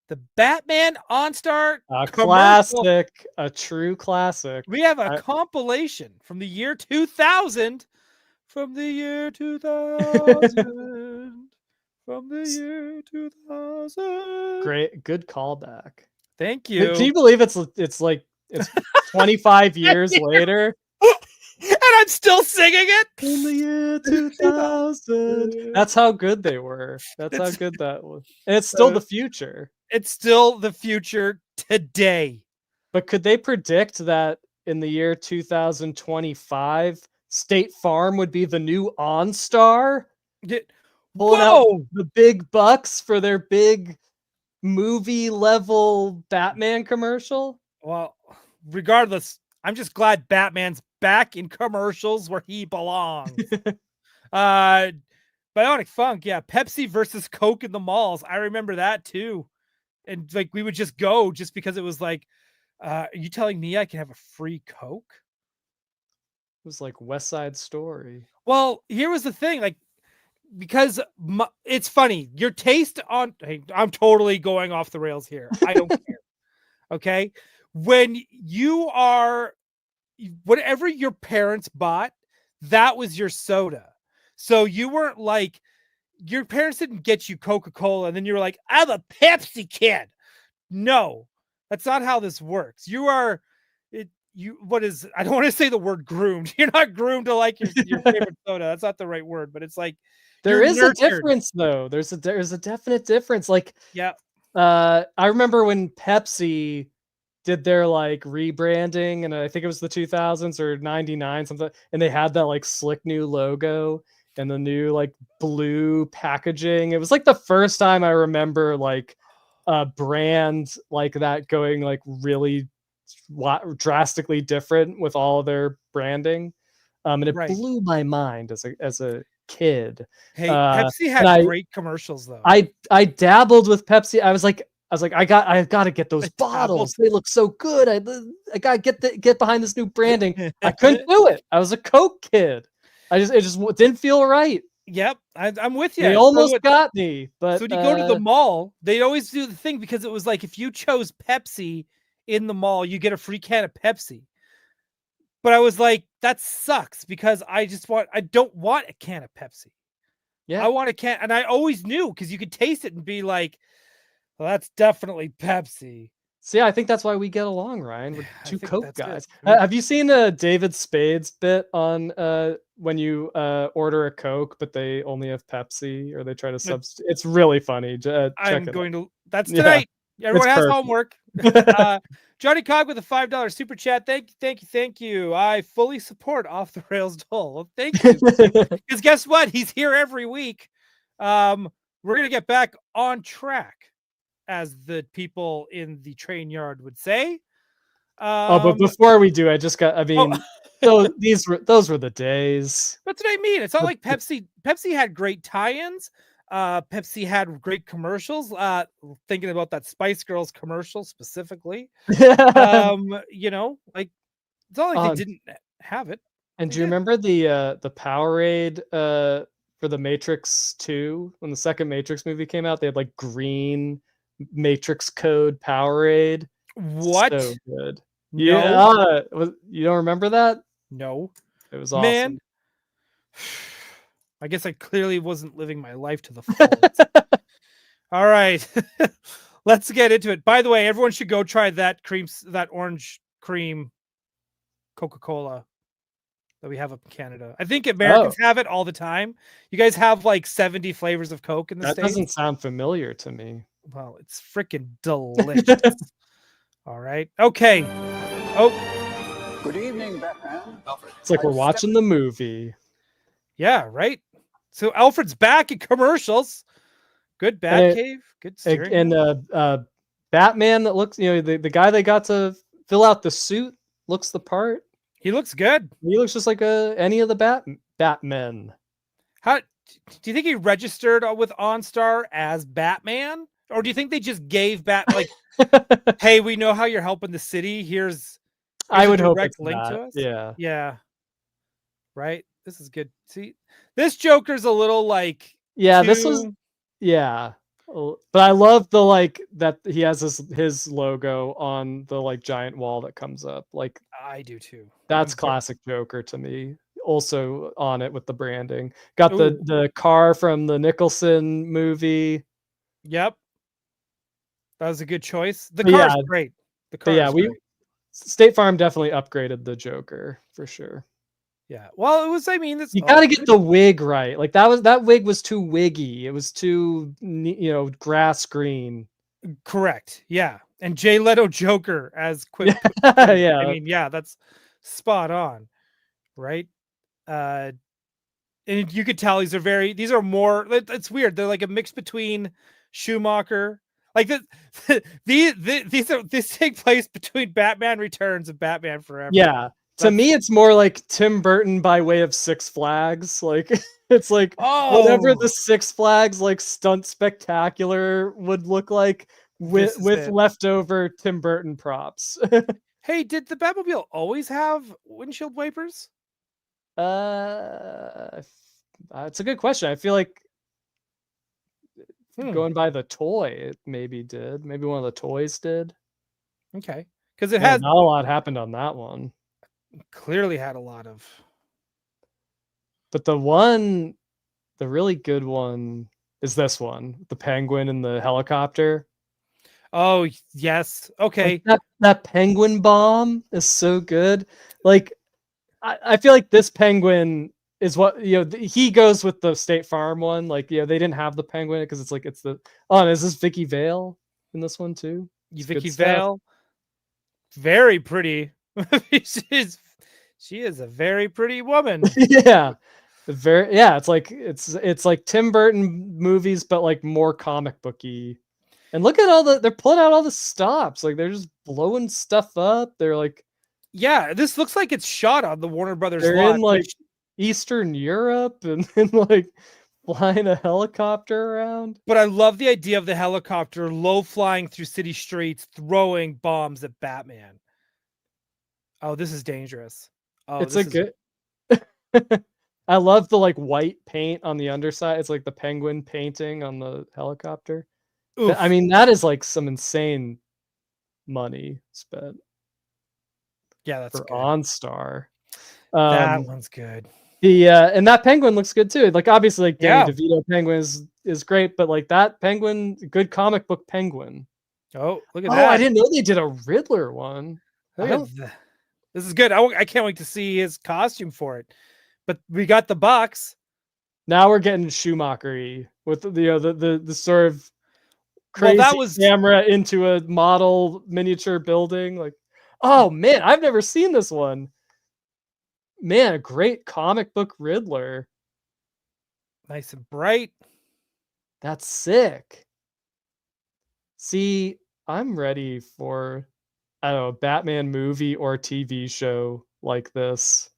the Batman OnStar classic, a true classic. We have a compilation from the year 2000. From the year 2000. From the year 2000. Great, good callback. Thank you. Can you believe it's 25 years later? And I'm still singing it? In the year 2000. That's how good they were. That's how good that was. And it's still the future. It's still the future today. But could they predict that in the year 2025, State Farm would be the new OnStar? Pulling out the big bucks for their big movie level Batman commercial? Well, regardless, I'm just glad Batman's back in commercials where he belongs. Bionic Funk, yeah, Pepsi versus Coke in the malls. I remember that too. And like we would just go just because it was like, are you telling me I can have a free Coke? was like West Side Story. Well, here was the thing, like, because it's funny, your taste on, hey, I'm totally going off the rails here. I don't care. Okay. When you are, whatever your parents bought, that was your soda. So you weren't like, your parents didn't get you Coca-Cola and then you were like, I'm a Pepsi kid. No, that's not how this works. You are, what is, I don't want to say the word groomed. You're not groomed to like your favorite soda. That's not the right word, but it's like, There is nurtured. a difference though. There's a definite difference. Like, yeah. I remember when Pepsi did their like rebranding, and I think it was the 2000s or 99 something, and they had that like slick new logo and the new like blue packaging. It was like the first time I remember like a brand like that going like really drastically different with all of their branding. And it blew my mind as a kid. Hey, Pepsi had great commercials though. I dabbled with Pepsi. I was like, I got to get those bottles. They look so good. I got to get behind this new branding. I couldn't do it. I was a Coke kid. It just didn't feel right. Yep, I'm with you. They almost got me. But so when you go to the mall, they always do the thing, because it was like, if you chose Pepsi in the mall, you get a free can of Pepsi. But I was like, that sucks, because I don't want a can of Pepsi. Yeah, I want a can, and I always knew, because you could taste it and be like, well, that's definitely Pepsi. See, I think that's why we get along, Ryan. We're two Coke guys. Have you seen David Spade's bit on when you order a Coke, but they only have Pepsi, or they try to substitute? It's really funny. I'm going to. That's tonight. Yeah, everyone has homework. Johnny Cog with a $5 super chat. Thank you. I fully support Off the Rails Doell. Well, thank you. Because guess what? He's here every week. We're gonna get back on track, as the people in the train yard would say. But before we do, those were the days. That's what I mean. It's not like Pepsi had great tie-ins. Pepsi had great commercials. Thinking about that Spice Girls commercial specifically. You know, like, it's not like they didn't have it. And do you remember the Powerade for the Matrix 2, when the second Matrix movie came out? They had like green Matrix code Powerade. What? So good. Yeah. You don't remember that? No. It was awesome. Man, I guess I clearly wasn't living my life to the full. All right. Let's get into it. By the way, everyone should go try that orange cream Coca-Cola that we have up in Canada. I think Americans have it all the time. You guys have like 70 flavors of Coke in the States? That doesn't sound familiar to me. Well, it's freaking delicious. All right. Okay. Oh. Good evening, Batman. It's like we're watching the movie. Yeah, right. So Alfred's back in commercials. Good Batcave. Good steering. And Batman that looks, the guy they got to fill out the suit looks the part. He looks good. He looks just like any of the Batmen. How do you think he registered with OnStar as Batman? Or do you think they just gave hey, we know how you're helping the city. Here's I would hope direct it's link that. to us. Yeah. Yeah. Right. This is good. See, this Joker's a little like. Yeah, this was. Yeah. But I love the like that he has his logo on the like giant wall that comes up. Like, I do too. That's classic Joker to me. Also on it with the branding. Got the car from the Nicholson movie. Yep. That was a good choice. The car's great. The car great. State Farm definitely upgraded the Joker for sure. Yeah. Well, it was, you got to get the wig right. Like that wig was too wiggy. It was too, grass green. Correct. Yeah. And Jay Leto Joker as quick. Yeah. I mean, yeah, that's spot on. Right. And you could tell these are more, it's weird. They're like a mix between Schumacher. Like these take place between Batman Returns and Batman Forever. Yeah. To me, it's more like Tim Burton by way of Six Flags. Like it's like whatever the Six Flags like stunt spectacular would look like with leftover Tim Burton props. Hey, did the Batmobile always have windshield wipers? It's a good question. I feel like Hmm. going by the toy, it maybe did. Maybe one of the toys did. Okay, because it Yeah, has not a lot happened on that one. clearly had a lot of. But the really good one is this one, the penguin and the helicopter. Oh yes, okay. Like that penguin bomb is so good. Like I feel like this penguin is what he goes with the State Farm one. Like they didn't have the penguin because it's the and is this Vicky Vale in this one too? It's good Vicky stuff. Vale, very pretty. She is a very pretty woman. Yeah. It's like Tim Burton movies, but like more comic booky. And look at they're pulling out all the stops. Like they're just blowing stuff up. They're like, Yeah, this looks like it's shot on the Warner Brothers they're lot. in like Eastern Europe and like flying a helicopter around. But I love the idea of the helicopter low flying through city streets, throwing bombs at Batman. Oh, this is dangerous. Oh, It's a good. I love the like white paint on the underside. It's like the penguin painting on the helicopter. Oof. I mean, that is like some insane money spent. Yeah, that's for good. OnStar. That one's good. And that penguin looks good too. Like obviously, like Danny Yeah. DeVito penguin is great, but like that penguin, good comic book penguin. Oh, look at Oh, that! I didn't know they did a Riddler one. This is good. I can't wait to see his costume for it. But we got the box. Now we're getting Schumacher-y with the sort of crazy that was camera into a model miniature building. Like, oh man, I've never seen this one. Man, a great comic book Riddler. Nice and bright. That's sick. See, I'm ready for, I don't know, a Batman movie or TV show like this.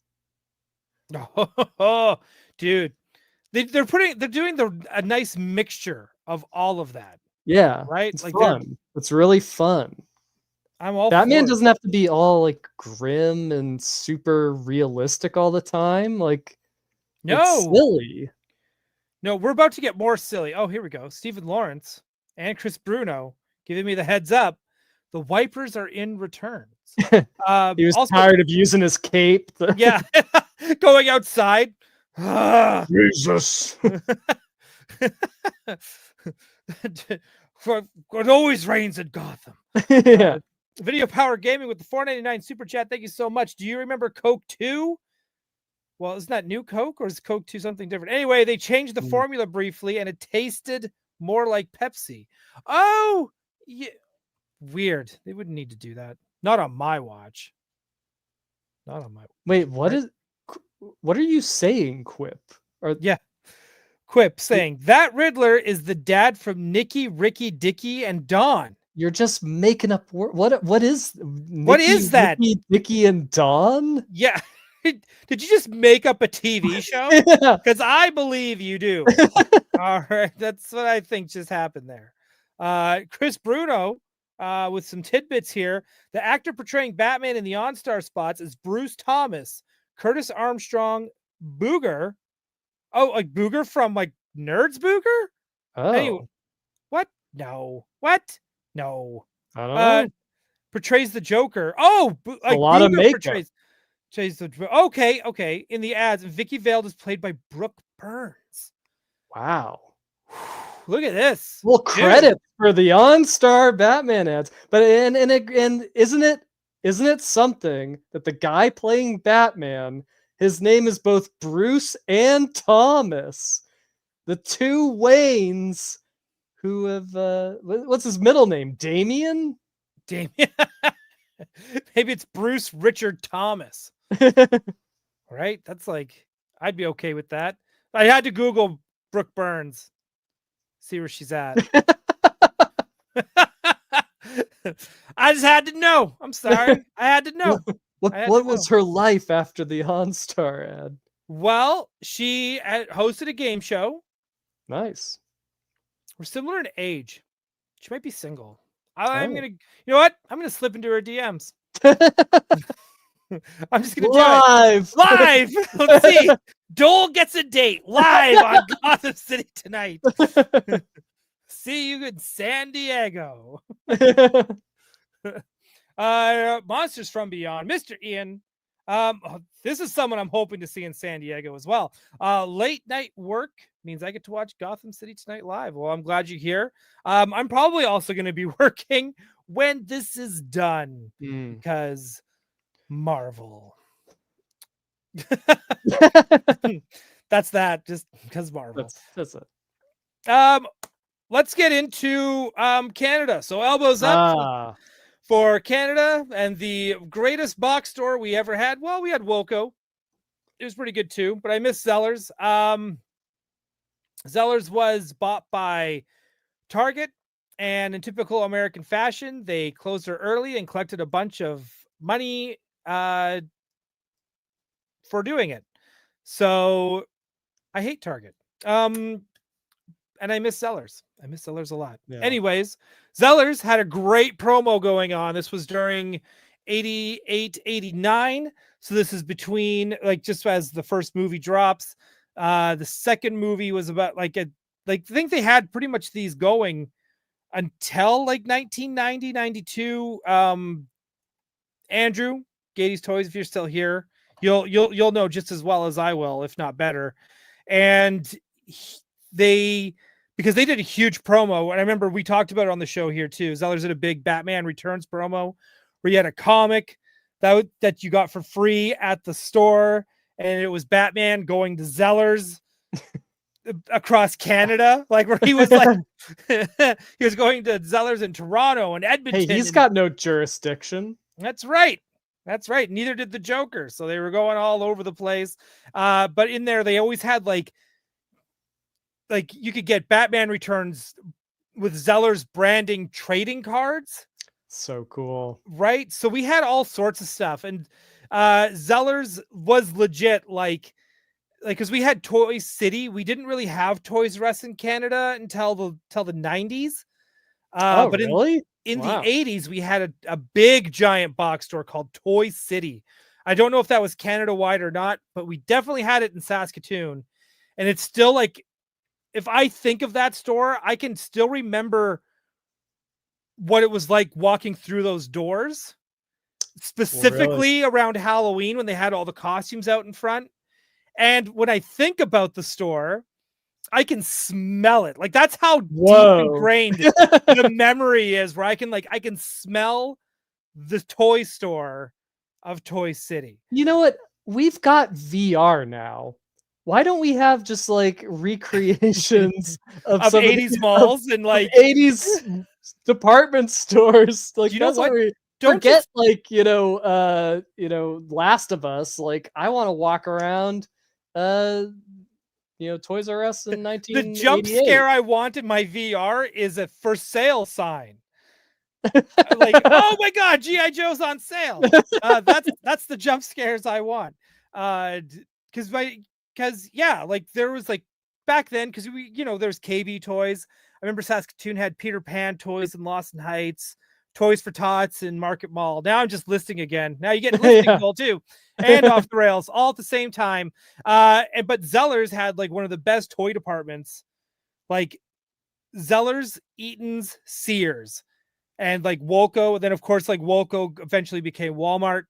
Oh, dude, they're doing a nice mixture of all of that. Yeah, right. It's like fun. It's really fun. I'm all Batman for doesn't have to be all like grim and super realistic all the time. Like, it's silly. No, we're about to get more silly. Oh, here we go. Stephen Lawrence and Chris Bruno giving me the heads up. The wipers are in returns. He was also tired of using his cape. Yeah, going outside. Jesus. It always rains in Gotham. Yeah. Video Power Gaming with the $4.99 super chat. Thank you so much. Do you remember Coke 2? Well, isn't that new Coke or is Coke 2 something different? Anyway, they changed the formula briefly and it tasted more like Pepsi. Oh, yeah. Weird. They wouldn't need to do that. Not on my watch. Not on my watch. Wait, what are you saying, Quip? Quip saying that Riddler is the dad from Nicky, Ricky, Dicky, and Dawn. You're just making up what is that? Nicky, Dicky, and Dawn? Yeah. Did you just make up a TV show? Because I believe you do. All right. That's what I think just happened there. Chris Bruno with some tidbits here. The actor portraying Batman in the OnStar spots is Bruce Thomas, Curtis Armstrong, Booger. Oh, like Booger from like Nerds Booger? Oh. Anyway, what? No. What? No. I don't know. Portrays the Joker. Oh, like a lot Booger of makeup. Portrays the okay. In the ads, Vicky Vale is played by Brooke Burns. Wow. Look at this. Well, credit for the OnStar Batman ads. But and isn't it something that the guy playing Batman, his name is both Bruce and Thomas, the two Waynes who have what's his middle name? Damien? Maybe it's Bruce Richard Thomas. Right? That's like, I'd be okay with that. I had to Google Brooke Burns, see where she's at. I just had to know. I'm sorry. I had to know. What was her life after the OnStar ad? Well, she hosted a game show. Nice. We're similar in age. She might be single. I'm gonna, you know what? I'm gonna slip into her DMs. I'm just gonna do Live. it live. Let's see. Doell gets a date live on Gotham City tonight. See you in San Diego. Monsters from Beyond, Mr. Ian. This is someone I'm hoping to see in San Diego as well. Late night work means I get to watch Gotham City tonight live. Well, I'm glad you're here. I'm probably also going to be working when this is done because Marvel. That's that. Just because Marvel. That's it. Let's get into Canada. So elbows up for Canada and the greatest box store we ever had. Well, we had Woco. It was pretty good too, but I miss Zellers. Zellers was bought by Target, and in typical American fashion, they closed her early and collected a bunch of money for doing it. So I hate Target. And I miss Zellers. I miss Zellers a lot. Yeah. Anyways, Zellers had a great promo going on. This was during 88, 89. So this is between, like, just as the first movie drops. The second movie was about I think they had pretty much these going until like 1990, 92. Andrew, Gady's Toys, if you're still here, you'll know just as well as I will, if not better. And because they did a huge promo, and I remember we talked about it on the show here too. Zellers did a big Batman Returns promo where you had a comic that you got for free at the store, and it was Batman going to Zellers across Canada, like where he was like he was going to Zellers in Toronto and Edmonton. Hey, he's got no jurisdiction. That's right. That's right. Neither did the Joker. So they were going all over the place. But in there, they always had like you could get Batman Returns with Zellers branding trading cards. So cool. Right. So we had all sorts of stuff. And Zellers was legit like, because we had Toy City. We didn't really have Toys R Us in Canada until the 90s. But really? In the 80s, we had a big giant box store called Toy City. I don't know if that was Canada wide or not, but we definitely had it in Saskatoon. And it's still like, if I think of that store, I can still remember what it was like walking through those doors, specifically around Halloween when they had all the costumes out in front. And when I think about the store, I can smell it. Like, that's how deep ingrained the memory is, where I can smell the toy store of Toy City. You know what? We've got VR now. Why don't we have just like recreations of 80s malls and like 80s department stores? Like, you know what? Don't forget, like, Last of Us. Like, I want to walk around Toys R Us in 1988. The jump scare I want in my VR is a for sale sign. Like, oh my god, G.I. Joe's on sale. That's the jump scares I want. Because like there was like back then, because there's KB Toys. I remember Saskatoon had Peter Pan toys in Lawson Heights, Toys for Tots in Market Mall. Now I'm just listing again. Now you get listing goal too, and Off the Rails all at the same time. But Zellers had like one of the best toy departments, like Zellers, Eaton's, Sears, and like Woco. Then of course like Woco eventually became Walmart.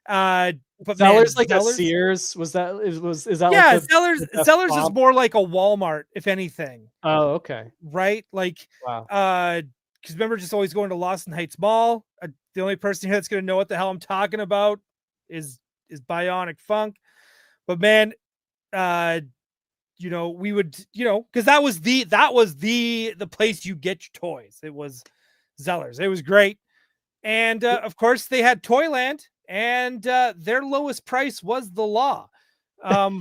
But Zellers, a Sears, is that yeah, Zellers is more like a Walmart, if anything. Oh, okay. Right? Like, wow. Because remember just always going to Lawson Heights Mall. The only person here that's going to know what the hell I'm talking about is Bionic Funk. But man, we would, because that was the place you get your toys. It was Zellers. It was great. And of course they had Toyland. And their lowest price was the law. Are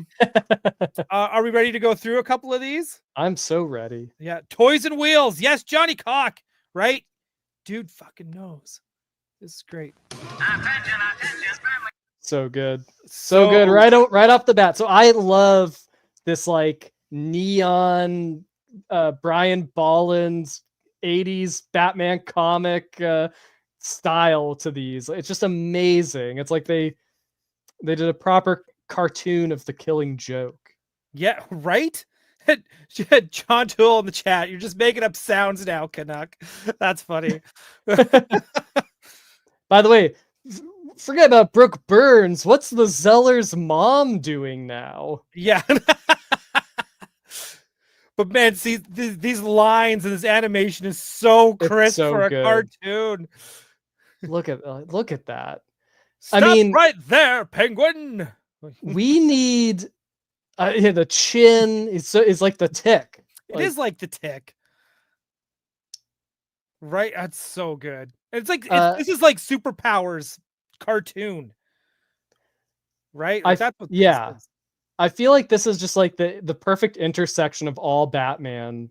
we ready to go through a couple of these? I'm so ready. Yeah. Toys and Wheels. Yes, Johnny Cock. Right? Dude fucking knows. This is great. So good. So good. Right off the bat. So I love this like neon Brian Bolland's 80s Batman comic style to these. It's just amazing. It's like they They did a proper cartoon of the Killing Joke. Yeah, right? John Doell in the chat. You're just making up sounds now, Canuck. That's funny. By the way, forget about Brooke Burns. What's the Zellers mom doing now? Yeah. But man, see these lines and this animation is so crisp so for a good. cartoon. Look at that. Stop I mean, right there, penguin. we need the chin is like the Tick. It is like the Tick. Right? That's so good. It's like this is like Superpowers cartoon. Right? Like, that's what this is. I feel like this is just like the perfect intersection of all Batman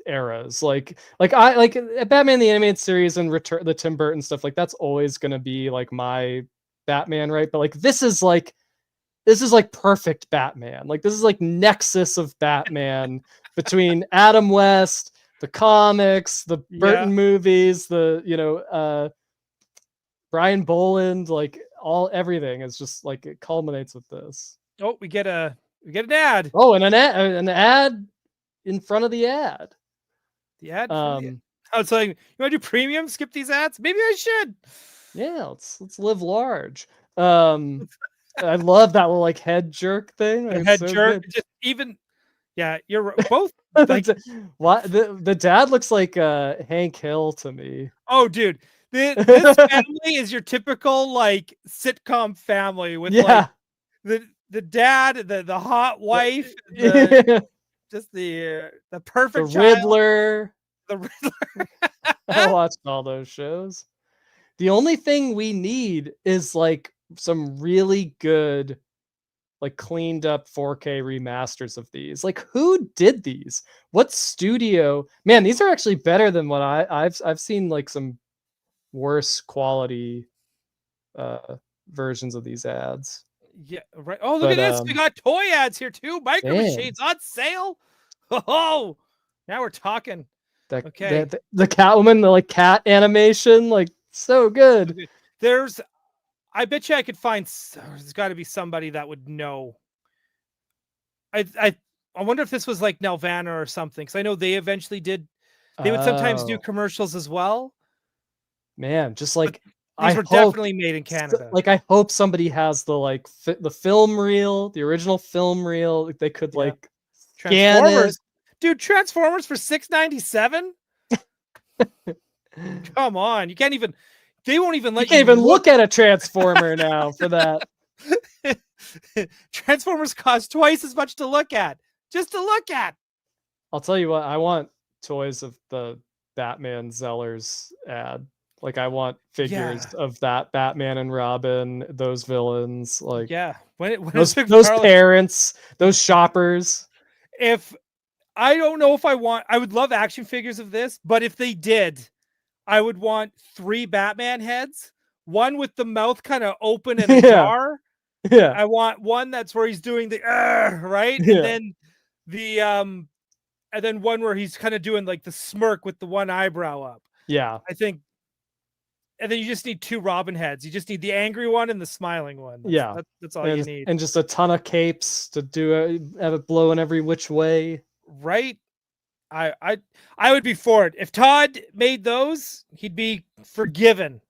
eras. Like Batman the Animated Series and Return the Tim Burton stuff, like that's always gonna be like my Batman, right? But like this is like perfect Batman. Like this is like nexus of Batman between Adam West, the comics, the Burton movies, the Brian Boland, like everything is just like it culminates with this. Oh, we get an ad. Oh, and an ad in front of the ad. The ad. It's like, you want to do premium? Skip these ads? Maybe I should. Yeah, let's live large. I love that little like head jerk thing. The head jerk. Just even. Yeah, you're both. Like, what the dad looks like Hank Hill to me. Oh, dude, this family is your typical like sitcom family with like the dad, the hot wife, just the perfect the child. Riddler. The Riddler. I watched all those shows. The only thing we need is like some really good, like cleaned up 4K remasters of these. Like who did these? What studio? Man, these are actually better than what I've seen like some worse quality versions of these ads. Yeah, right. Oh, look at this. We got toy ads here too. Micro Machines on sale. Oh, now we're talking. Okay. The Catwoman, the like cat animation, like so good. I bet you I could find. There's got to be somebody that would know. I wonder if this was like Nelvana or something, because I know they eventually did. They would sometimes do commercials as well. Man, just like these were definitely made in Canada. Like I hope somebody has the like the film reel, the original film reel. They could like Transformers, dude. Transformers for $6.97. Come on, you can't even. They won't even let you. Can't even look at a Transformer now for that. Transformers cost twice as much to look at. Just to look at. I'll tell you what, I want toys of the Batman Zellers ad. Like I want figures of that Batman and Robin, those villains, like when those parents, those shoppers. If I don't know if I would love action figures of this, but if they did, I would want 3 Batman heads, one with the mouth kind of open and ajar. Yeah. I want one that's where he's doing the right, and then one where he's kind of doing like the smirk with the one eyebrow up. Yeah. I think. And then you just need 2 Robin heads. You just need the angry one and the smiling one. That's all you need. And just a ton of capes to have it blowing every which way. Right? I would be for it. If Todd made those, he'd be forgiven.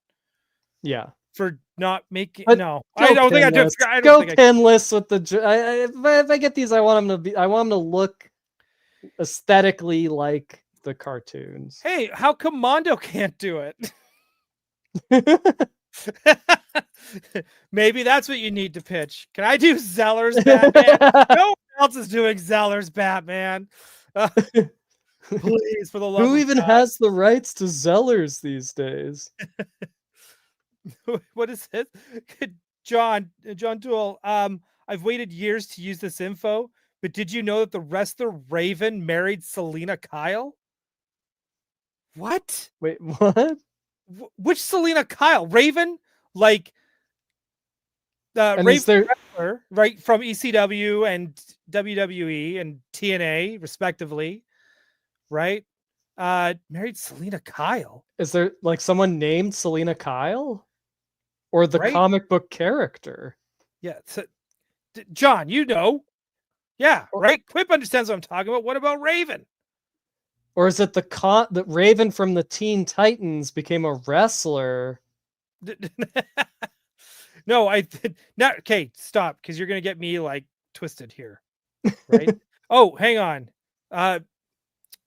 Yeah. For not making. But no, I don't think I do. Go pinless with the. If I get these, I want them to look aesthetically like the cartoons. Hey, how come Mondo can't do it? Maybe that's what you need to pitch. Can I do Zellers Batman? No one else is doing Zellers Batman. Please, for the love Who of even God. has the rights to Zellers these days? What is this? John Doell, I've waited years to use this info, but did you know that the wrestler Raven married Selena Kyle? What? Wait, what? Which Selena Kyle? Raven? Like Raven wrestler, right, from ECW and WWE and TNA, respectively, right? Married Selena Kyle. Is there like someone named Selena Kyle? Or the comic book character? Yeah. So, John, you know. Yeah, Or- right? Quip understands what I'm talking about. What about Raven? Or is it the Raven from the Teen Titans became a wrestler? No, I did not. Okay, stop, because you're gonna get me like twisted here, right? Oh, hang on. Oh,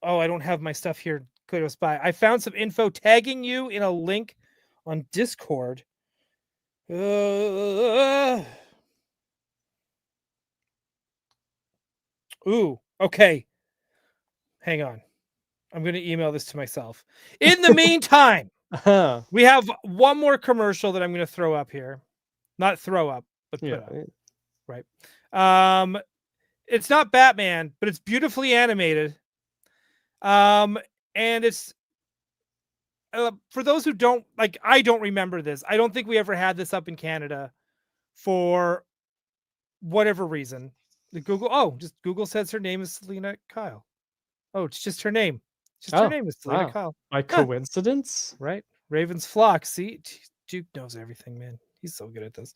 I don't have my stuff here. Kudos by. I found some info tagging you in a link on Discord. Ooh, okay. Hang on. I'm going to email this to myself. In the meantime, Huh. we have one more commercial that I'm going to throw up here. Not throw up, but put up. Right. It's not Batman, but it's beautifully animated. And it's for those who don't like, I don't remember this. I don't think we ever had this up in Canada for whatever reason. Just Google says her name is Selena Kyle. Oh, it's just her name. Just her name is Selena Kyle. By coincidence? Right. Raven's flock. See, Duke knows everything, man. He's so good at this.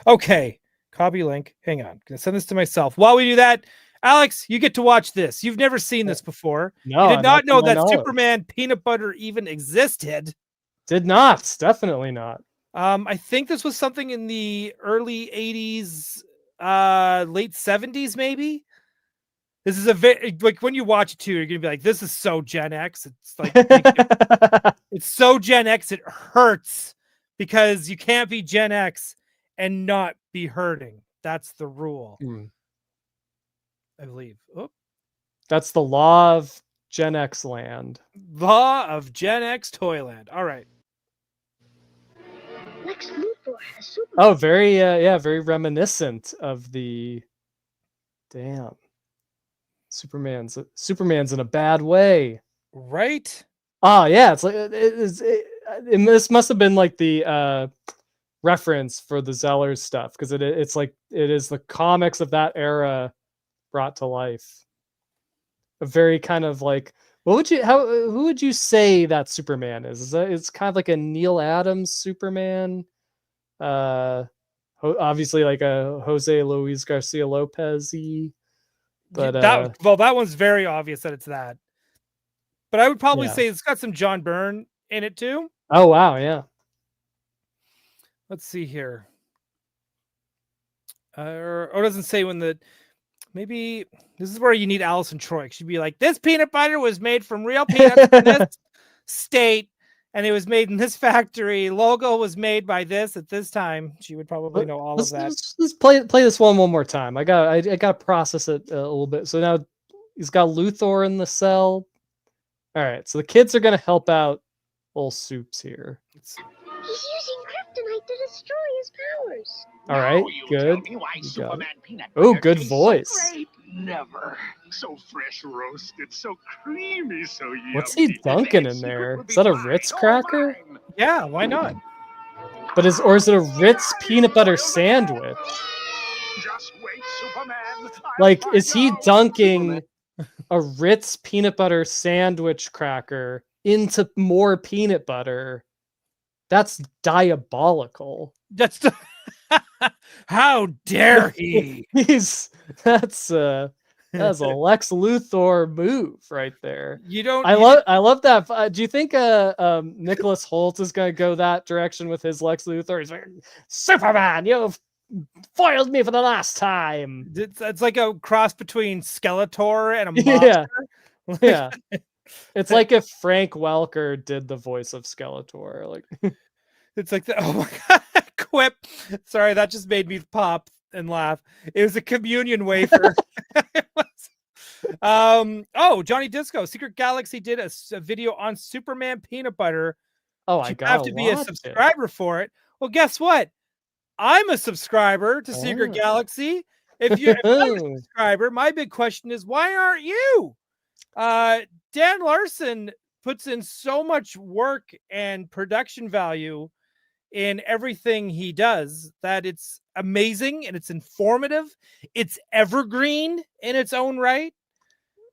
Okay. Copy link. Hang on. I'm going to send this to myself. While we do that, Alex, you get to watch this. You've never seen this before. No, you did not know that knowledge. Superman peanut butter even existed. Did not. Definitely not. I think this was something in the early 80s, late 70s, maybe. This is a very, like, when you watch it too, you're gonna be like, this is so Gen X. It's like it's so Gen X, it hurts, because you can't be Gen X and not be hurting. That's the rule. I believe. Oh, That's the law of Gen X land. law of Gen X Toyland. All right. Lex Luthor has super. Oh, very very reminiscent of the damn. Superman's in a bad way. Right? Oh yeah, it's like this must have been like the reference for the Zellers stuff, because it's like it is the comics of that era brought to life. A very kind of like, who would you say that Superman is? It's kind of like a Neil Adams Superman, obviously like a Jose Luis Garcia Lopez-y, but that one's very obvious that it's that. But I would probably Yeah. say it's got some John Byrne in it too. Oh wow, yeah. Let's see here. Or it doesn't say when maybe this is where you need Alison Troy. She'd be like, this peanut butter was made from real peanuts in this state, and it was made in this factory. Logo was made by this at this time. She would probably know all of that. Let's play this one more time. I gotta process it a little bit. So now he's got Luthor in the cell. All right, so the kids are gonna help out old Soups here. He's using kryptonite to destroy his powers. All right, Now you good. tell me why You got Superman it. peanut Oh, butter good tastes voice. So great. Never. So fresh roasted, so creamy, so yummy. What's he dunking in Secret there? will be Is that a mine, Ritz all cracker? mine. Yeah, why not? But is it a Ritz peanut butter sandwich? Just wait, Superman. I'll Like, find is he out. dunking a Ritz peanut butter sandwich cracker into more peanut butter? That's diabolical. That's how dare he? That's a Lex Luthor move right there. You don't. I love that. Do you think Nicholas Holt is gonna go that direction with his Lex Luthor? He's like, Superman, you've foiled me for the last time. It's like a cross between Skeletor and a Yeah. monster. Yeah. It's like if Frank Welker did the voice of Skeletor. Like, It's like oh my god, Quip. Sorry, that just made me pop and laugh. It was a communion wafer. It was, Johnny Disco, Secret Galaxy did a video on Superman peanut butter. oh, You I have gotta to be a watch it. subscriber for it. Well, guess what? I'm a subscriber to Secret Oh. Galaxy. If I'm a subscriber, my big question is, why aren't you? Dan Larson puts in so much work and production value in everything he does that it's amazing and it's informative. It's evergreen in its own right.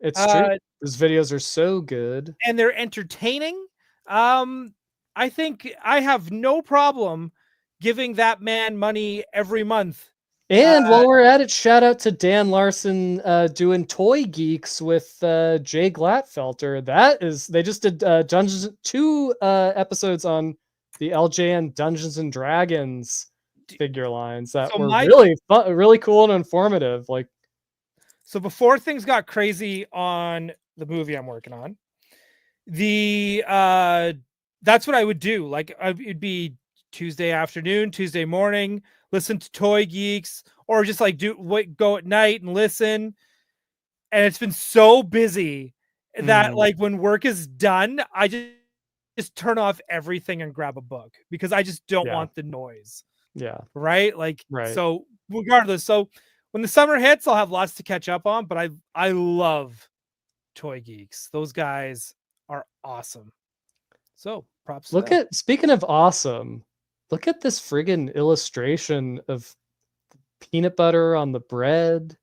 It's true. His videos are so good. And they're entertaining. I think I have no problem giving that man money every month And while we're at it, shout out to Dan Larson doing Toy Geeks with Jay Glatfelter. They just did two episodes on the LJN Dungeons and Dragons figure lines that So were really fun, really cool and informative. Like, so before things got crazy on the movie I'm working on, that's what I would do. Like it'd be Tuesday afternoon, Tuesday morning, listen to Toy Geeks, or just like go at night and listen. And it's been so busy that like when work is done, I just turn off everything and grab a book because I just don't want the noise. Yeah. Right. Like, right. So regardless, so when the summer hits, I'll have lots to catch up on, but I love Toy Geeks. Those guys are awesome. So props. Speaking of awesome, look at this friggin' illustration of peanut butter on the bread.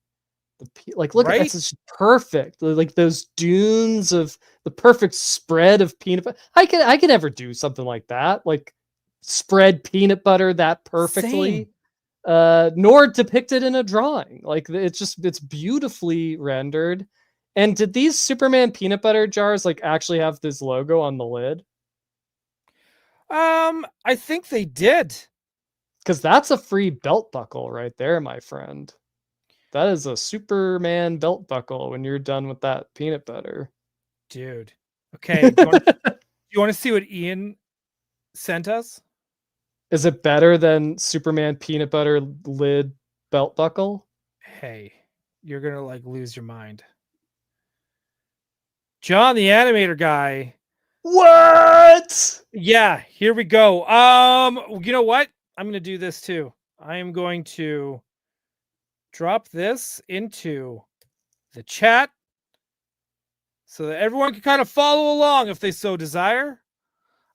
Look at that's just perfect. Like those dunes of the perfect spread of peanut butter. I can never do something like that. Like spread peanut butter that perfectly. Nor depicted in a drawing. Like it's beautifully rendered. And did these Superman peanut butter jars like actually have this logo on the lid? I think they did. Because that's a free belt buckle right there, my friend. That is a Superman belt buckle when you're done with that peanut butter. Dude. Okay. Do you want to see what Ian sent us? Is it better than Superman peanut butter lid belt buckle? Hey, you're going to like lose your mind. John, the animator guy. What? Yeah, here we go. You know what? I'm going to do this too. I am going to drop this into the chat so that everyone can kind of follow along if they so desire.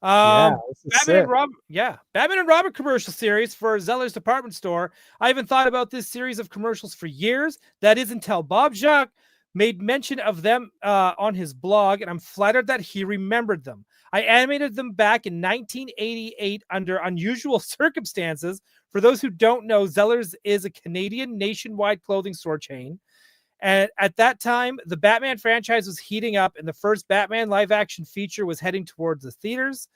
Batman and Robin commercial series for Zellers department store. I haven't thought about this series of commercials for years. That is until Bob Jacques made mention of them on his blog, and I'm flattered that he remembered them. I animated them back in 1988 under unusual circumstances. For those who don't know, Zellers is a Canadian nationwide clothing store chain. And at that time, the Batman franchise was heating up, and the first Batman live-action feature was heading towards the theaters.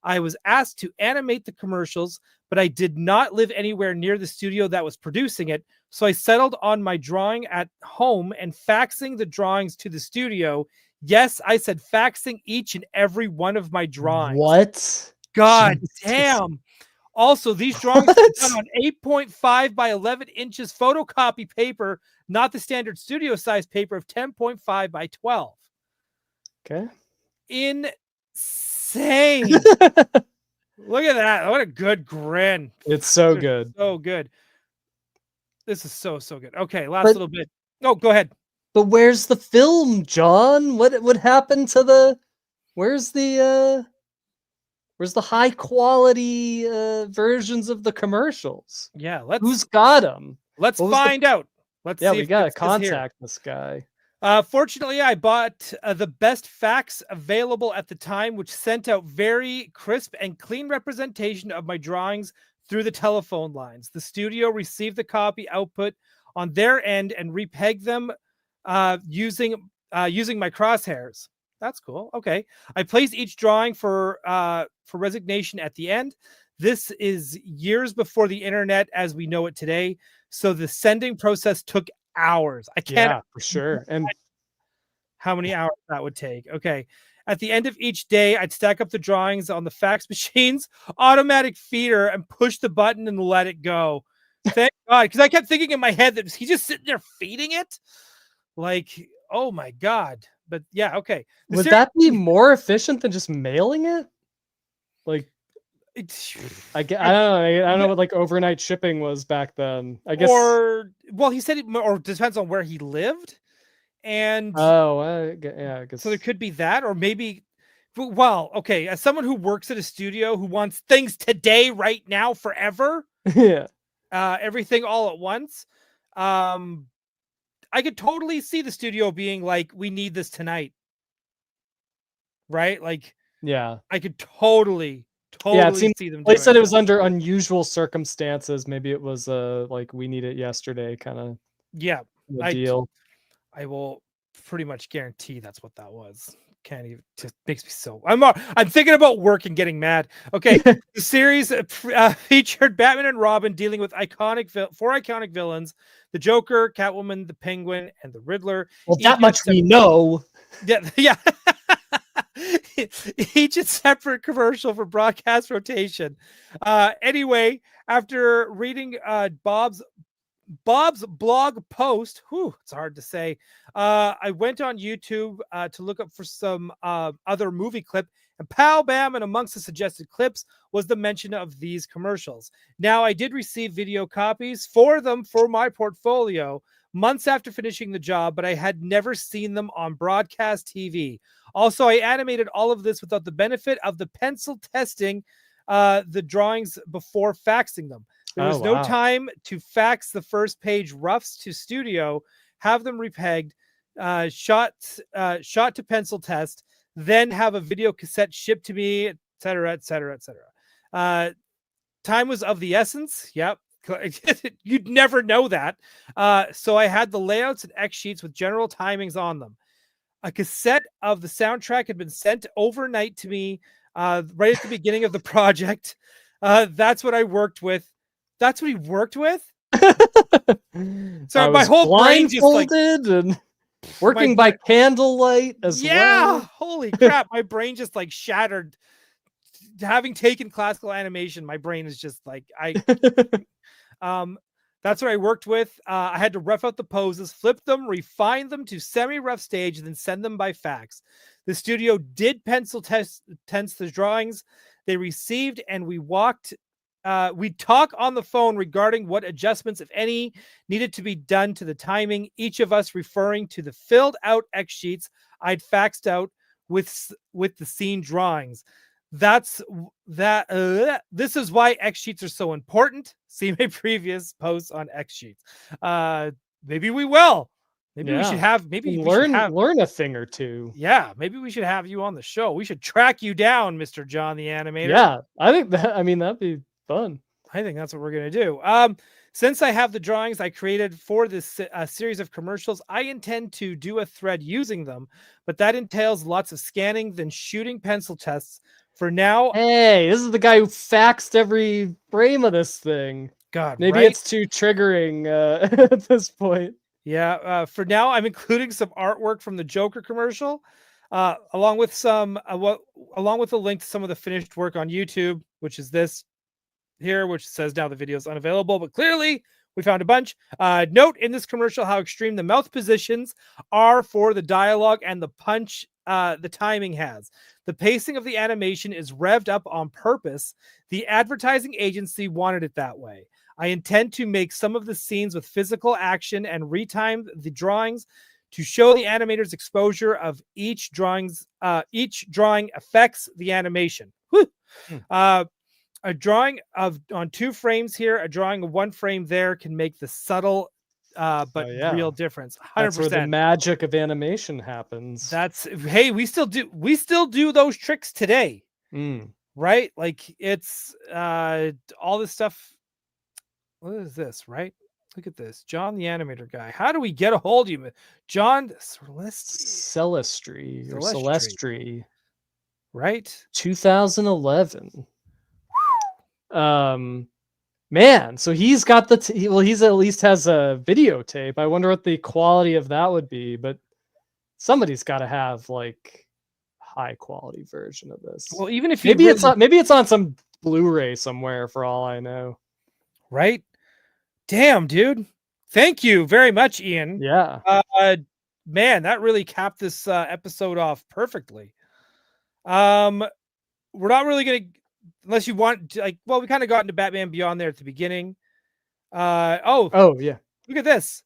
I was asked to animate the commercials, but I did not live anywhere near the studio that was producing it, so I settled on my drawing at home and faxing the drawings to the studio. Yes, I said faxing each and every one of my drawings. What? God damn. Also, these drawings are done on 8.5 by 11 inches photocopy paper, not the standard studio size paper of 10.5 by 12. Okay. Insane. Look at that. What a good grin. It's so good. So good. This is so good. Okay, little bit. Oh, go ahead. But where's the film, John? What happened to the where's the high quality versions of the commercials? Yeah, who's got them? Let's find out. Let's see. We gotta contact this guy. Fortunately, I bought the best fax available at the time, which sent out very crisp and clean representation of my drawings through the telephone lines. The studio received the copy output on their end and repegged them using my crosshairs. That's cool. Okay. I placed each drawing for resignation at the end. This is years before the internet as we know it today. So the sending process took hours. I can't. Yeah, for sure. And how many hours that would take. Okay. At the end of each day, I'd stack up the drawings on the fax machine's automatic feeder and push the button and let it go. Thank God. Because I kept thinking in my head that he's just sitting there feeding it. Like, oh my God. But yeah, okay. Would that be more efficient than just mailing it? Like, I don't know. I don't know what like overnight shipping was back then. I guess. He said it depends on where he lived. And yeah, I guess so there could be that, or maybe. Well, okay. As someone who works at a studio who wants things today, right now, forever. Yeah. Everything all at once. I could totally see the studio being like, we need this tonight. Right? Like, yeah, I could totally totally seemed see them They doing said it that. was under unusual circumstances. Maybe it was like we need it yesterday kind of Yeah, deal. I will pretty much guarantee that's what that was. Can't even. Just makes me so. I'm thinking about work and getting mad. Okay, the series featured Batman and Robin dealing with four iconic villains: the Joker, Catwoman, the Penguin, and the Riddler. Well, Each that in much we know. yeah. Each a separate commercial for broadcast rotation. Anyway, after reading Bob's blog post, it's hard to say. I went on YouTube to look up for some other movie clip, and pow bam, and amongst the suggested clips was the mention of these commercials. Now, I did receive video copies for them for my portfolio months after finishing the job, but I had never seen them on broadcast TV. Also, I animated all of this without the benefit of the pencil testing the drawings before faxing them. There was no time to fax the first page roughs to studio, have them repegged, shot to pencil test, then have a video cassette shipped to me, etc., etc., etc. Time was of the essence. Yep. You'd never know that. So I had the layouts and X sheets with general timings on them. A cassette of the soundtrack had been sent overnight to me right at the beginning of the project. That's what I worked with. That's what he worked with. So my whole brain just like and working by candlelight as well. Holy crap! My brain just like shattered. Having taken classical animation, my brain is just like that's what I worked with. I had to rough out the poses, flip them, refine them to semi-rough stage, and then send them by fax. The studio did pencil test the drawings they received, and we'd talk on the phone regarding what adjustments, if any, needed to be done to the timing, each of us referring to the filled out X sheets I'd faxed out with the scene drawings. This is why X sheets are so important. See my previous posts on X sheets. Maybe we will. Maybe we should have. Maybe learn a thing or two. Yeah, maybe we should have you on the show. We should track you down, Mr. John the Animator. Yeah, I think that. I mean, that'd be fun. I think that's what we're gonna do. Since I have the drawings I created for this series of commercials, I intend to do a thread using them, but that entails lots of scanning, then shooting pencil tests. For now, hey, this is the guy who faxed every frame of this thing. God, maybe it's too triggering at this point. Yeah. For now, I'm including some artwork from the Joker commercial, along with a link to some of the finished work on YouTube, which is this here, which says now the video is unavailable, but clearly we found a bunch. Note in this commercial how extreme the mouth positions are for the dialogue and the punch the timing has. The pacing of the animation is revved up on purpose. The advertising agency wanted it that way. I intend to make some of the scenes with physical action and retime the drawings to show the animator's exposure of each drawing affects the animation. A drawing on 2 frames here, a drawing of 1 frame there can make the subtle but real difference. 100%. That's where the magic of animation happens. Hey, we still do those tricks today. Right? Like it's all this stuff. What is this, right? Look at this. John the Animator guy. How do we get a hold of you? John Celestri. Right? 2011. Man, so he's got he's at least has a videotape. I wonder what the quality of that would be, but somebody's got to have like high quality version of this. Well, even if maybe it's on some Blu-ray somewhere for all I know. Right? Damn, dude. Thank you very much, Ian. Yeah. Man, that really capped this episode off perfectly. We're not really gonna, unless you want to, we kind of got into Batman Beyond there at the beginning. Oh yeah. Look at this.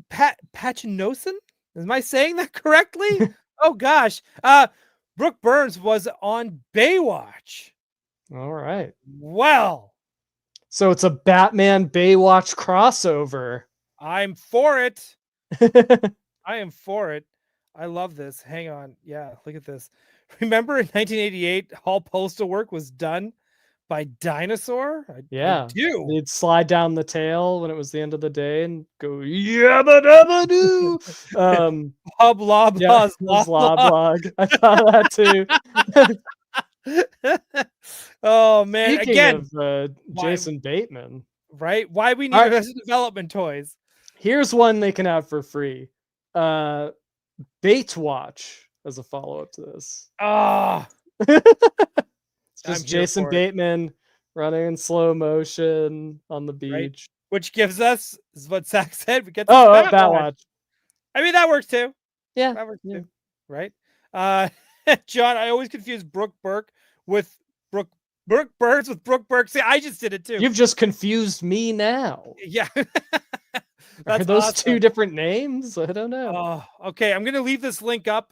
Pachinosin? Am I saying that correctly? Oh gosh. Brooke Burns was on Baywatch. All right. Well. So it's a Batman Baywatch crossover. I'm for it. I am for it. I love this. Hang on. Yeah, look at this. Remember in 1988, all postal work was done by Dinosaur? I do. They'd slide down the tail when it was the end of the day and go yabba dabba doo. Blah blah blah. Blog. I thought that too. Oh man! Speaking Again, of Jason Bateman, right? Why we need All right. Arrested Development toys? Here's one they can have for free. Bait Watch as a follow-up to this. Ah, It's just I'm here Jason for it. Bateman running in slow motion on the beach. Right. Which gives us, is what Zach said, we get the Bat Batwatch. Watch. I mean, that works too. Yeah. That works yeah. too. Right? John, I always confuse Brooke Burke with Brooke Burns with Brooke Burke. See, I just did it too. You've just confused me now. Yeah. Are those two different names? I don't know. Oh, okay. I'm gonna leave this link up.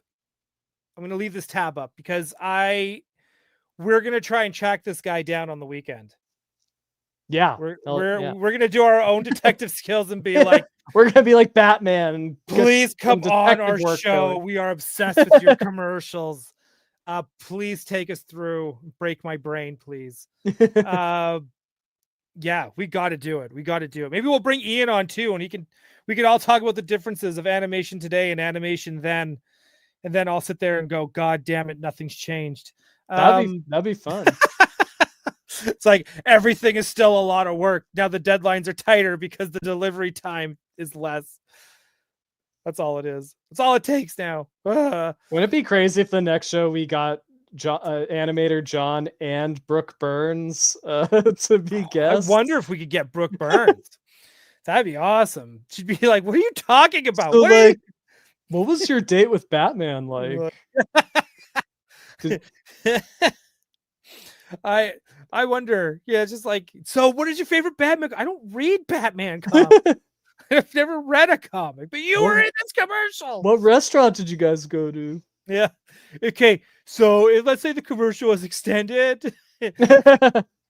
I'm gonna leave this tab up because we're gonna try and track this guy down on the weekend. Yeah. We're gonna do our own detective skills and be like, we're gonna be like Batman and please come on our show. Going. We are obsessed with your commercials. Please take us through. Break my brain, please. Yeah, we got to do it. We got to do it. Maybe we'll bring Ian on too, and we can all talk about the differences of animation today and animation then, and then I'll sit there and go, God damn it, nothing's changed. That'd be fun. It's like everything is still a lot of work. Now the deadlines are tighter because the delivery time is less. That's all it is. That's all it takes now. Wouldn't it be crazy if the next show we got animator John and Brooke Burns to be guests? I wonder if we could get Brooke Burns. That'd be awesome. She'd be like, "What are you talking about? So what was your date with Batman like?" I wonder. Yeah, it's just like, so what is your favorite Batman? I don't read Batman comics. I've never read a comic, but you were in this commercial. What restaurant did you guys go to? Yeah. Okay. So let's say the commercial was extended.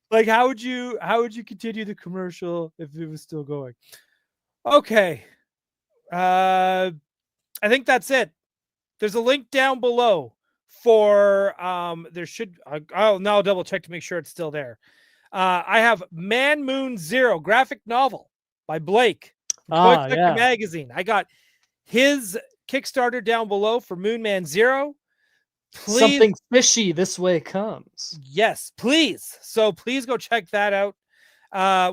Like, how would you continue the commercial if it was still going? Okay. I think that's it. There's a link down below for there should I'll now double check to make sure it's still there. I have Man Moon Zero graphic novel by Blake. Magazine. I got his Kickstarter down below for Moon Man Zero. Please, something fishy this way comes. Yes, please. So please go check that out.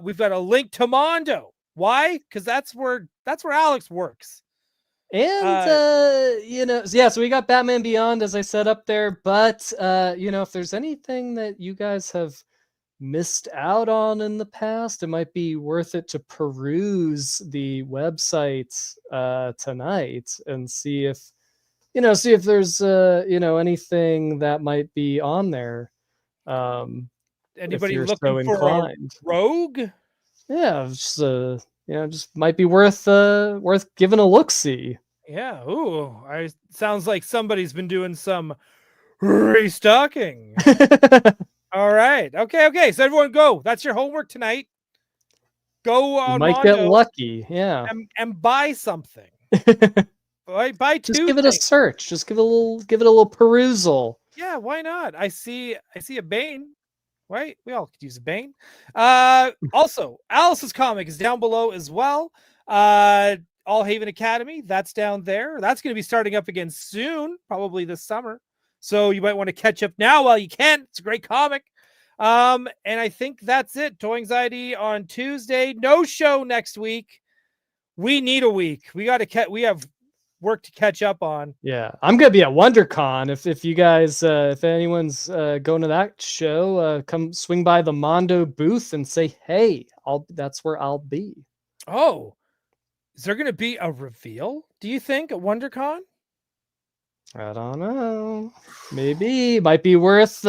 We've got a link to Mondo. Why? Because that's where Alex works. And so we got Batman Beyond, as I said up there. But if there's anything that you guys have missed out on in the past, it might be worth it to peruse the website tonight and see if there's anything that might be on there. Anybody looking for a rogue? Yeah, just might be worth giving a look-see. Yeah. Ooh, sounds like somebody's been doing some restocking. All right. Okay. So everyone go. That's your homework tonight. Go on Mondo. Might get lucky. Yeah. And buy something. Buy two. Just give it a search. Just give it a little perusal. Yeah, why not? I see a Bane. Right? We all could use a Bane. Also, Alice's comic is down below as well. All Haven Academy, that's down there. That's going to be starting up again soon, probably this summer. So you might want to catch up now while you can. It's a great comic. And I think that's it. Toy Anxiety on Tuesday. No show next week. We need a week. We have work to catch up on. Yeah, I'm gonna be at WonderCon. If you guys, if anyone's going to that show, come swing by the Mondo booth and say, hey, that's where I'll be. Oh, is there gonna be a reveal, do you think, at WonderCon? I don't know. Maybe might be worth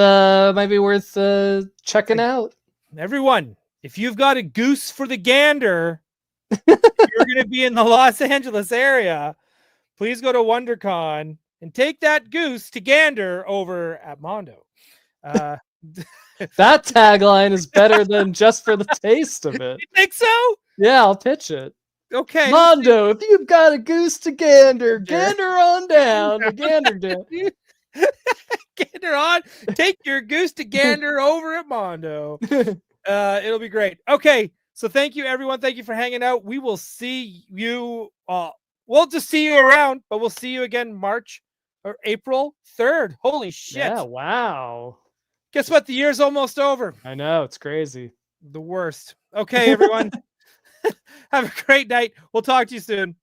checking out. Everyone, if you've got a goose for the gander, you're gonna be in the Los Angeles area. Please go to WonderCon and take that goose to gander over at Mondo. That tagline is better than just for the taste of it. You think so? Yeah, I'll pitch it. Okay. Mondo, if you've got a goose to gander on down to gander down. gander on. Take your goose to gander over at Mondo. It'll be great. Okay, so thank you, everyone. Thank you for hanging out. We will see you. We'll just see you around, but we'll see you again March or April 3rd. Holy shit. Yeah, wow. Guess what? The year's almost over. I know, it's crazy. The worst. Okay, everyone. Have a great night. We'll talk to you soon.